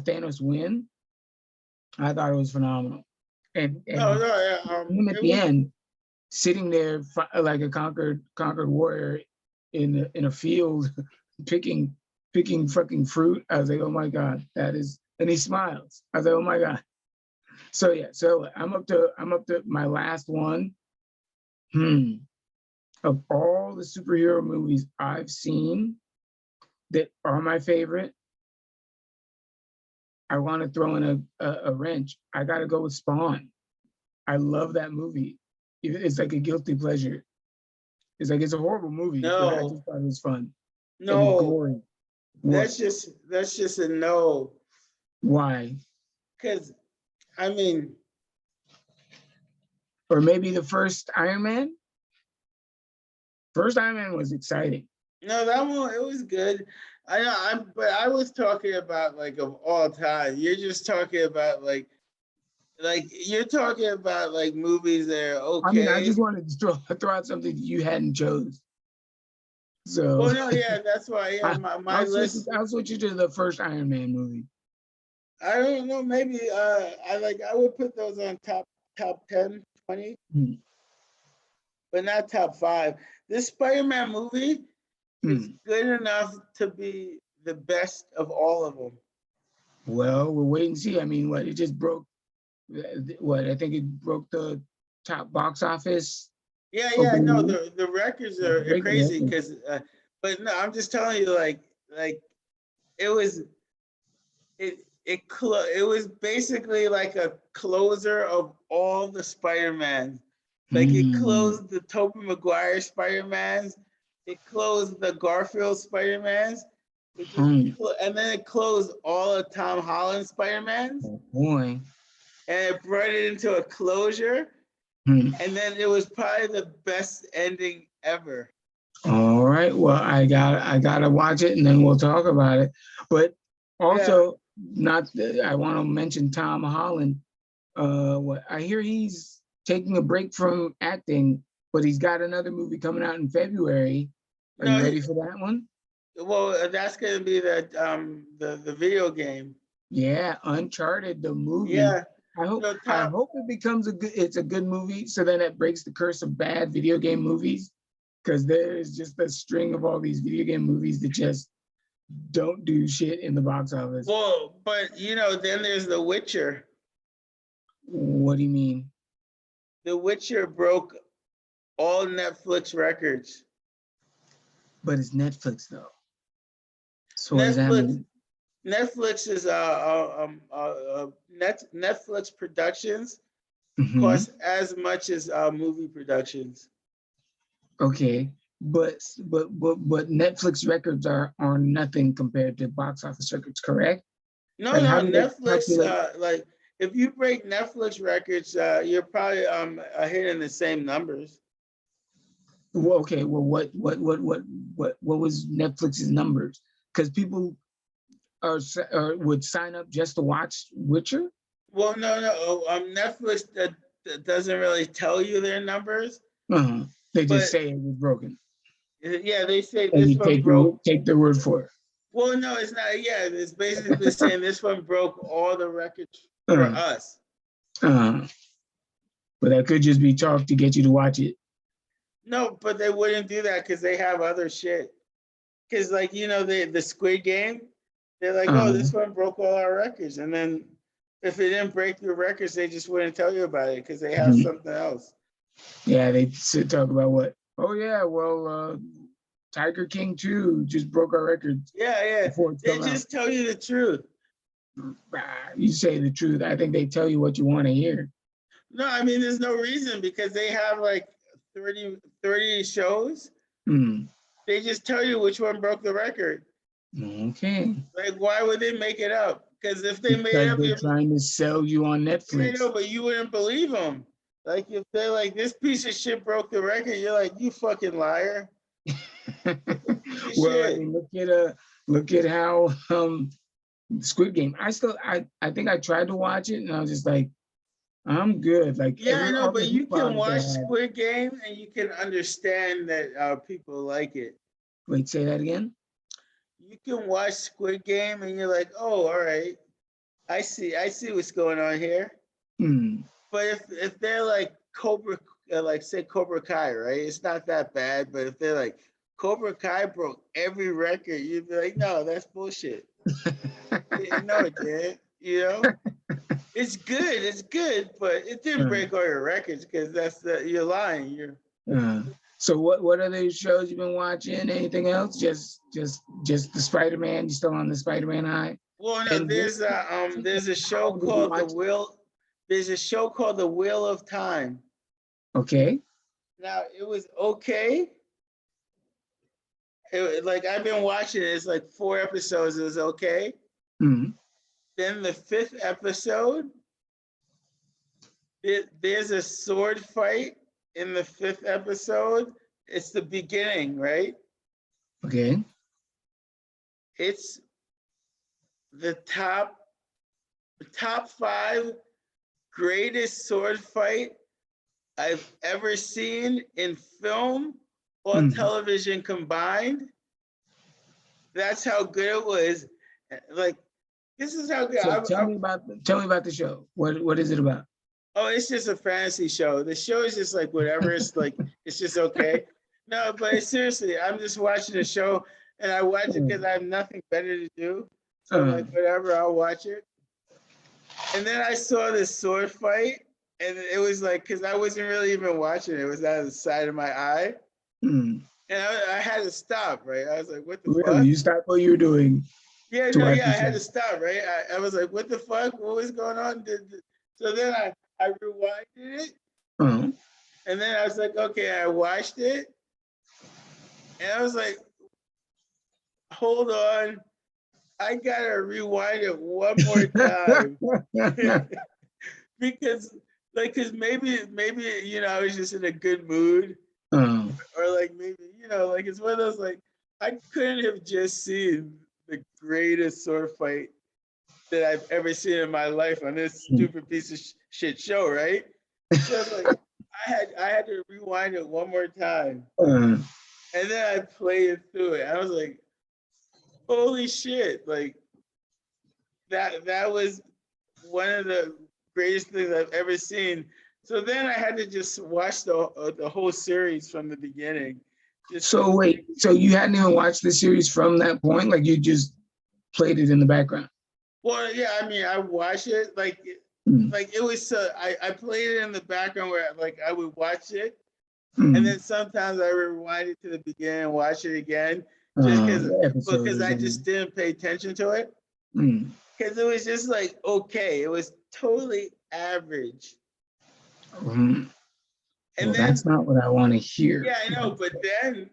Thanos win, I thought it was phenomenal. No, And no, yeah, him at it the was end, sitting there like a conquered warrior in a field, picking fucking fruit. I was like, oh my god, that is. And he smiles. I was like, oh my god. So yeah, so I'm up to my last one. Hmm. Of all the superhero movies I've seen that are my favorite, I want to throw in a wrench. I got to go with Spawn. I love that movie. It's like a guilty pleasure. It's like it's a horrible movie, but I no, just thought it was fun and no. gory. What? That's just a no. Why? Because I mean, Or maybe the first Iron Man? First Iron Man was exciting. no, that one it was good. I know, but I was talking about like of all time. You're just talking about like you're talking about like movies that are I mean, I okay. just wanted to throw out something that you hadn't chose. So Well, no, yeah, that's why. Yeah, I, my list. I'll switch you to the first Iron Man movie. I don't know. Maybe I would put those on top 10, 20, Hmm. but not top 5. This Spider-Man movie is Hmm. good enough to be the best of all of them. Well, we'll wait and see. I mean, what it just broke. What I think it broke the top box office Yeah, no, opening. the records It's are breaking crazy records. because, but no, I'm just telling you, like it was it was basically like a closer of all the Spider-Man. Like it Hmm. closed the Tobey Maguire Spider-Mans, it closed the Garfield Spider-Mans, Hmm. and then it closed all of Tom Holland Spider-Mans, Oh boy. and it brought it into a closure. Hmm. And then it was probably the best ending ever. All right. Well, I gotta watch it and then we'll talk about it. But also, not I want to mention Tom Holland. What I hear he's taking a break from acting, but he's got another movie coming out in February. Are No, you ready for that one? well, that's gonna be the video game. Yeah, Uncharted, the movie. Yeah. I hope No, I Tom. hope it becomes it's a good movie. So then it breaks the curse of bad video game movies. Because there is just a string of all these video game movies that just don't do shit in the box office. Well, but then there's The Witcher. What do you mean? The Witcher broke all Netflix records. But it's Netflix though. So what does that Netflix mean? Netflix is Netflix productions Mhm. cost as much as movie productions. Okay. But Netflix records are nothing compared to box office records, correct? No, Like how no, do they Netflix. calculate? Like if you break Netflix records, you're probably hitting the same numbers. Well, okay, well what was Netflix's numbers? Because people or would sign up just to watch Witcher? Well, no. Netflix that doesn't really tell you their numbers, Uh-huh. They just but say it was broken. yeah, they say And this you one broke. take their word for it. Well, no, it's not. Yeah, it's basically saying this one broke all the records for Uh, us. uh, but that could just be talk to get you to watch it. No, but they wouldn't do that because they have other shit. Because like the Squid Game, they're like, oh, Uh, this one broke all our records, and then if it didn't break your records, they just wouldn't tell you about it because they have mhm. something else. Yeah, they talk about what? Oh yeah, well, Tiger King 2 just broke our records Yeah. before it's They come out. just tell you the truth. You say the truth. I think they tell you what you want to hear. No, I mean, there's no reason because they have like 30 shows. Mm. They just tell you which one broke the record. Okay. Like, why would they make it up? Because if they made it Because up, they're trying to sell you on I Netflix. know, but you wouldn't believe them. Like, if they're like, this piece of shit broke the record, you're like, you fucking liar. Piece of Well, I shit. mean, look at how Squid Game. I think I tried to watch it and I was just like, I'm good. Like Yeah, I know, all the but you hoop on can it they watch had. Squid Game and you can understand that people like it. Wait, say that again? You can watch Squid Game and you're like, oh, all right, I see what's going on here. Hmm. But if they're like like say Cobra Kai, right? It's not that bad. But if they're like Cobra Kai broke every record, you'd be like, no, that's bullshit. No, it didn't. It's good, but it didn't Uh, break all your records because you're lying. so what other shows you've been watching? Anything else? Just the Spider-Man. You still on the Spider-Man high? Well, no, And there's a show how did you called The watch it? Wheel. There's a show called The Wheel of Time. Okay. Now it was okay. Like I've been watching it. It's like 4 episodes. It was okay. Hmm. Then the 5th episode, there's a sword fight in the 5th episode. It's the beginning, right? Okay. It's the top 5 greatest sword fight I've ever seen in film or television combined. That's how good it was. Like, this is how good. So tell me about the show. What is it about? Oh, it's just a fantasy show. The show is just like whatever. It's like it's just okay. No, but seriously, I'm just watching the show, and I watch it because I have nothing better to do. So I'm like, whatever, I'll watch it. And then I saw this sword fight, and it was like, because I wasn't really even watching it. It was out of the side of my eye. Mm. And I had to stop, right? I was like, what the Really? fuck? You stopped what you were doing Yeah, to no, watch yeah, the I had show. to stop, right? I was like, what the fuck? What was going on? So then I rewinded it. Uh-huh. And then I was like, okay, I watched it. And I was like, hold on. I gotta rewind it one more time. because maybe I was just in a good mood. Uh-huh. or like maybe, like it's one of those like I couldn't have just seen the greatest sword fight that I've ever seen in my life on this stupid piece of shit show, right? So it's like I had to rewind it one more time, and then I played it through it. I was like, holy shit! Like that was one of the greatest things I've ever seen. So then I had to just watch the whole series from the beginning. So wait, so you hadn't even watched the series from that point? Like you just played it in the background? Well, yeah, I mean, I watched it like it was. I played it in the background where like I would watch it, and then sometimes I rewind it to the beginning and watch it again, just because I just didn't pay attention to it. Because it was just like okay, it was totally average. And well, then, that's not what I want to hear. Yeah, I know, but then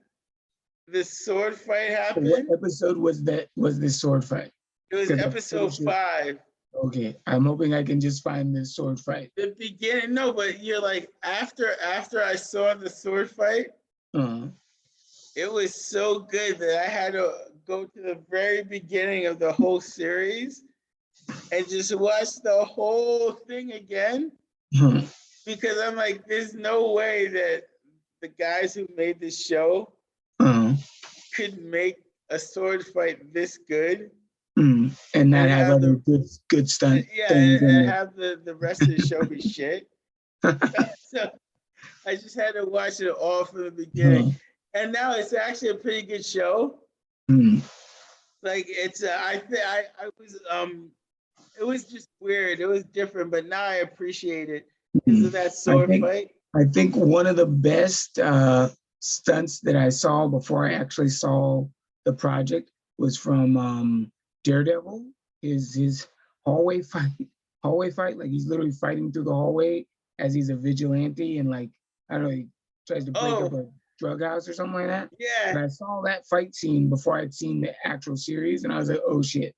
the sword fight happened. What episode was that? Was this sword fight? It was episode 5. Okay, I'm hoping I can just find this sword fight. The beginning, no, but you're like after I saw the sword fight, it was so good that I had to go to the very beginning of the whole series and just watch the whole thing again. Because I'm like, there's no way that the guys who made this show could make a sword fight this good. And not have other good stunt things. And have the rest of the show be shit. So I just had to watch it all from the beginning. And now it's actually a pretty good show. Like it's I was it was just weird. It was different, but now I appreciate it because of that sword fight. I think one of the best stunts that I saw before I actually saw the project was from Daredevil. His hallway fight, like he's literally fighting through the hallway as he's a vigilante and like I don't know, he tries to break up a drug house or something like that. Yeah. And I saw that fight scene before I'd seen the actual series, and I was like, oh shit,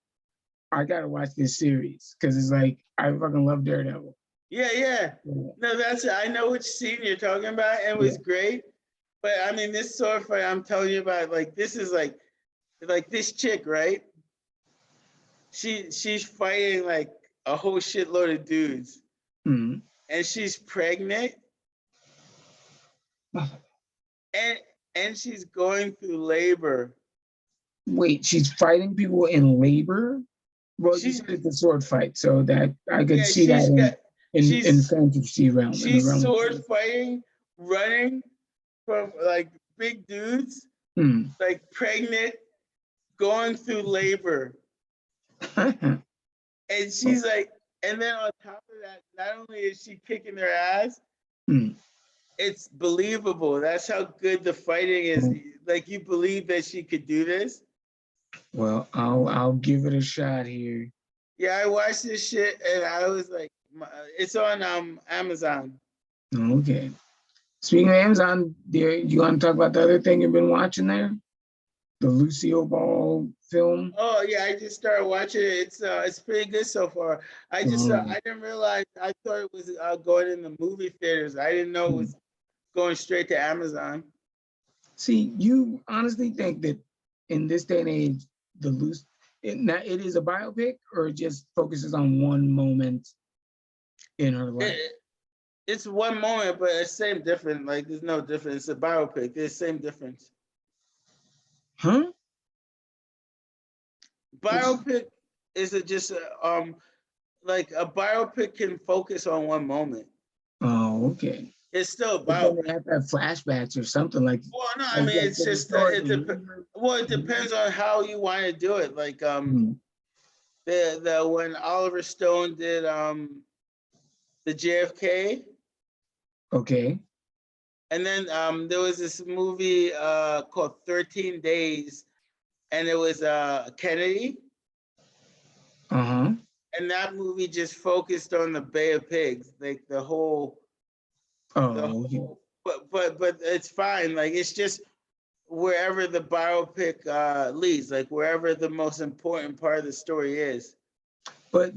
I gotta watch this series because it's like I fucking love Daredevil. Yeah. No, that's I know which scene you're talking about, and it was great. But I mean, this sword fight I'm telling you about, like this is like this chick, right? She's fighting like a whole shitload of dudes, and she's pregnant, and she's going through labor. Wait, she's fighting people in labor? Well, you said it's a sword fight, so that I could see that in fantasy realm. She's sword fighting, running from like big dudes, like pregnant, going through labor. And she's like, and then on top of that, not only is she kicking their ass, it's believable. That's how good the fighting is. Like you believe that she could do this. Well, I'll give it a shot here. Yeah, I watched this shit and I was like, it's on Amazon. Okay. Speaking of Amazon, you want to talk about the other thing you've been watching there? The Lucille Ball film? Oh yeah, I just started watching it. It's pretty good so far. I didn't realize. I thought it was going in the movie theaters. I didn't know it was going straight to Amazon. See, you honestly think that in this day and age, it is a biopic, or it just focuses on one moment in her life? It's one moment, but it's same difference. Like there's no difference. It's a biopic. There's same difference. Huh? Biopic is like a biopic can focus on one moment. Oh, okay. It's still a biopic. They have to have flashbacks or something like. Well, no, I mean it's just it depends on how you want to do it. Like the when Oliver Stone did the JFK. Okay. And then there was this movie called 13 Days, and it was Kennedy. And that movie just focused on the Bay of Pigs, like the whole. But it's fine. Like it's just wherever the biopic leads, like wherever the most important part of the story is. But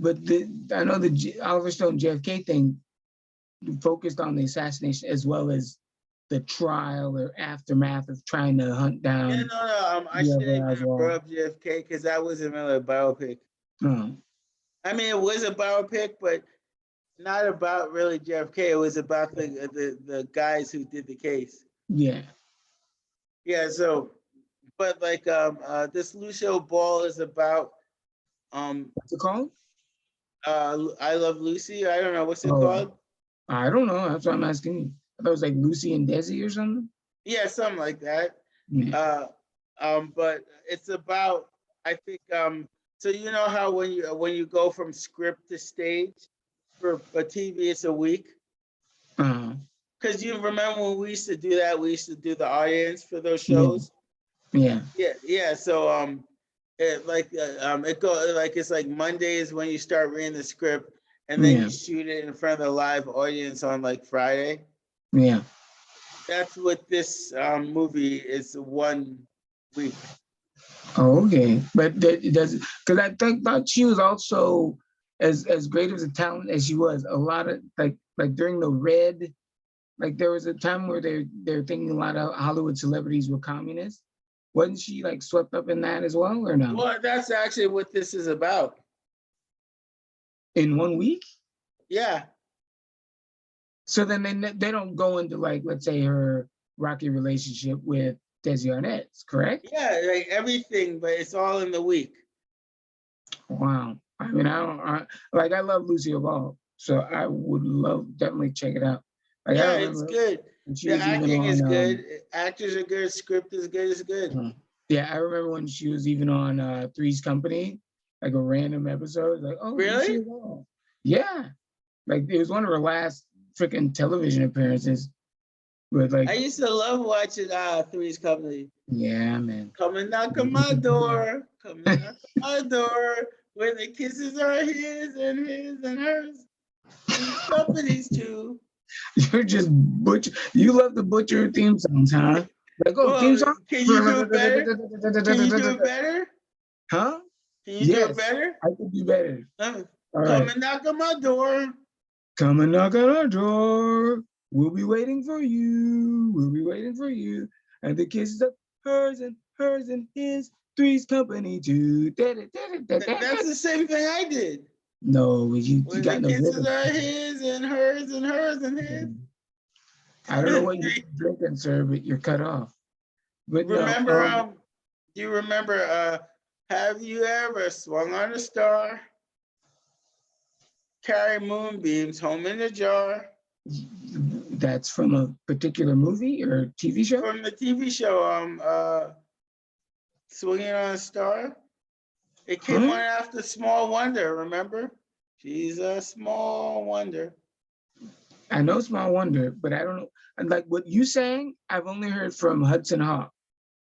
I know the Oliver Stone JFK thing focused on the assassination as well as the trial or aftermath of trying to hunt Yeah, down no. I the shouldn't other even as have brought well. up JFK because that wasn't really a biopic. Oh, I mean, it was a biopic, but not about really JFK. It was about the guys who did the case. yeah. Yeah. So, but like this Lucio Ball is about What's it called? I Love Lucy. I don't know what's it Oh, called. I don't know. That's what I'm asking you. I thought it was like Lucy and Desi or something. Yeah, something like that. Yeah. Uh, but it's about I think so you know how when you go from script to stage for a TV it's a week. Uh, Because you remember when we used to do that, we used to do the audience for those yeah. shows. Yeah. Yeah. So it go like it's like Mondays when you start reading the script, and then Yeah. you shoot it in front of the live audience on like Friday. Yeah. That's what this movie is. 1 week. Oh, okay. But that does because thought she was also as great of a talent as she was. A lot of like during the Red, like there was a time where they're thinking a lot of Hollywood celebrities were communists. Wasn't she like swept up in that as well, or no? Well, that's actually what this is about. In 1 week? Yeah. So then they don't go into like let's say her rocky relationship with Desi Arnaz, correct? Yeah, like everything, but it's all in the week. Wow. I mean, I love Lucille Ball, so I would love definitely check it out. Like I Yeah, it's remember good. when she The was even acting is on good. Actors are good. Script is good. It's good. yeah, I remember when she was even on Three's Company, like a random episode, like, oh, Really? Lucille Ball. Yeah. Like it was one of her last freaking television appearances with like, I used to love watching Three's Company. yeah, man. Come and knock on my door. Come and knock on my door. When the kisses are his and hers. Three's Company's too. You're just butcher. You love the butcher theme songs, huh? Like, oh, theme Well, song? can you do it better? Can you do it better? Huh? Can you do it Yes, better? I could do better. All Come right. and knock on my door. Come and knock on our door. We'll be waiting for you. We'll be waiting for you. And the kisses of hers and his. Three's Company too. That's the same thing I did. No, you When the got no kisses rhythm. are his and hers and hers and his. I don't know what you're drinking, sir, but you're cut off. But no, Remember, do you remember, have you ever swung on a star, carry moonbeams home in a jar? that's from a particular movie or TV show? From the TV show, Swinging on a Star. It came Huh? on after Small Wonder, remember? She's a small wonder. I know Small Wonder, but I don't know. And like what you sang, I've only heard from Hudson Hawk,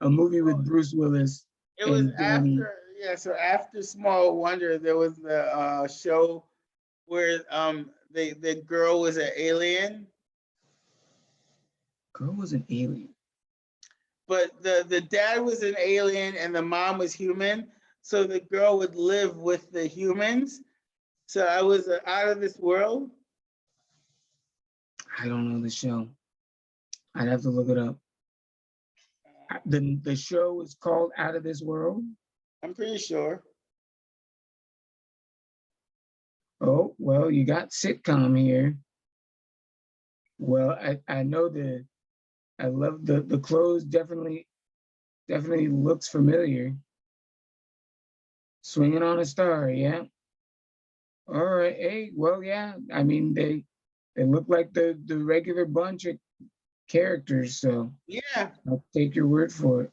a movie Oh, with Bruce Willis it was and Danny. after, yeah, so after Small Wonder, there was the show where the girl was an alien, Girl was an alien. but the dad was an alien and the mom was human. So the girl would live with the humans. So I was out of this world. I don't know the show. I'd have to look it up. The show is called Out of This World. I'm pretty sure. Oh, well, you got sitcom here. Well, I know I love the clothes definitely looks familiar. Swinging on a Star, yeah. All right. Hey, well, yeah. I mean, they look like the regular bunch of characters, so Yeah, I'll take your word for it.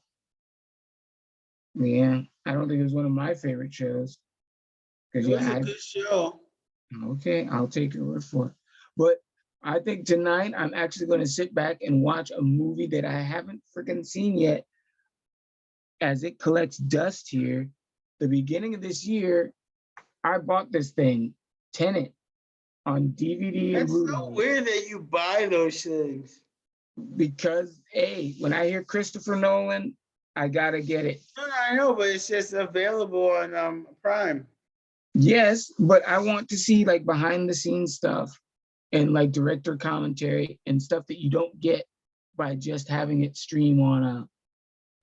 Yeah, I don't think it was one of my favorite shows because it was a yeah, good show. okay, I'll take your word for it. But I think tonight I'm actually going to sit back and watch a movie that I haven't freaking seen yet as it collects dust here. The beginning of this year, I bought this thing, Tenet, on DVD and That's so Blu-ray weird that you buy those things. because A, when I hear Christopher Nolan, I gotta get it. No, I know, but it's just available on Prime. Yes, but I want to see like behind the scenes stuff and like director commentary and stuff that you don't get by just having it stream on a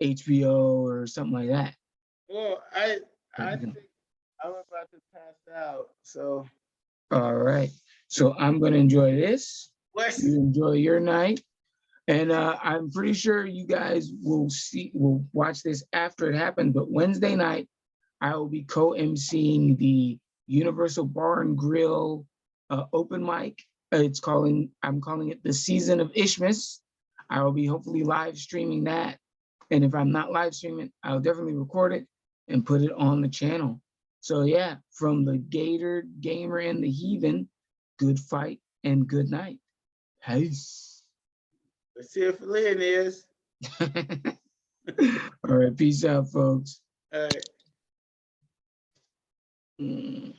HBO or something like that. Well, I think I'm about to pass out. So All right. So I'm going to enjoy this. Wes, You enjoy your night. And I'm pretty sure you guys will watch this after it happened. But Wednesday night, I will be co-emceeing the Universal Bar and Grill open mic. I'm calling it the Season of Ishmas. I will be hopefully live streaming that. And if I'm not live streaming, I'll definitely record it and put it on the channel. So yeah, from the Gator, Gamer, and the Heathen, good fight and good night. Peace. let's see if Lynn is. All right, peace out, folks. All right. Mm.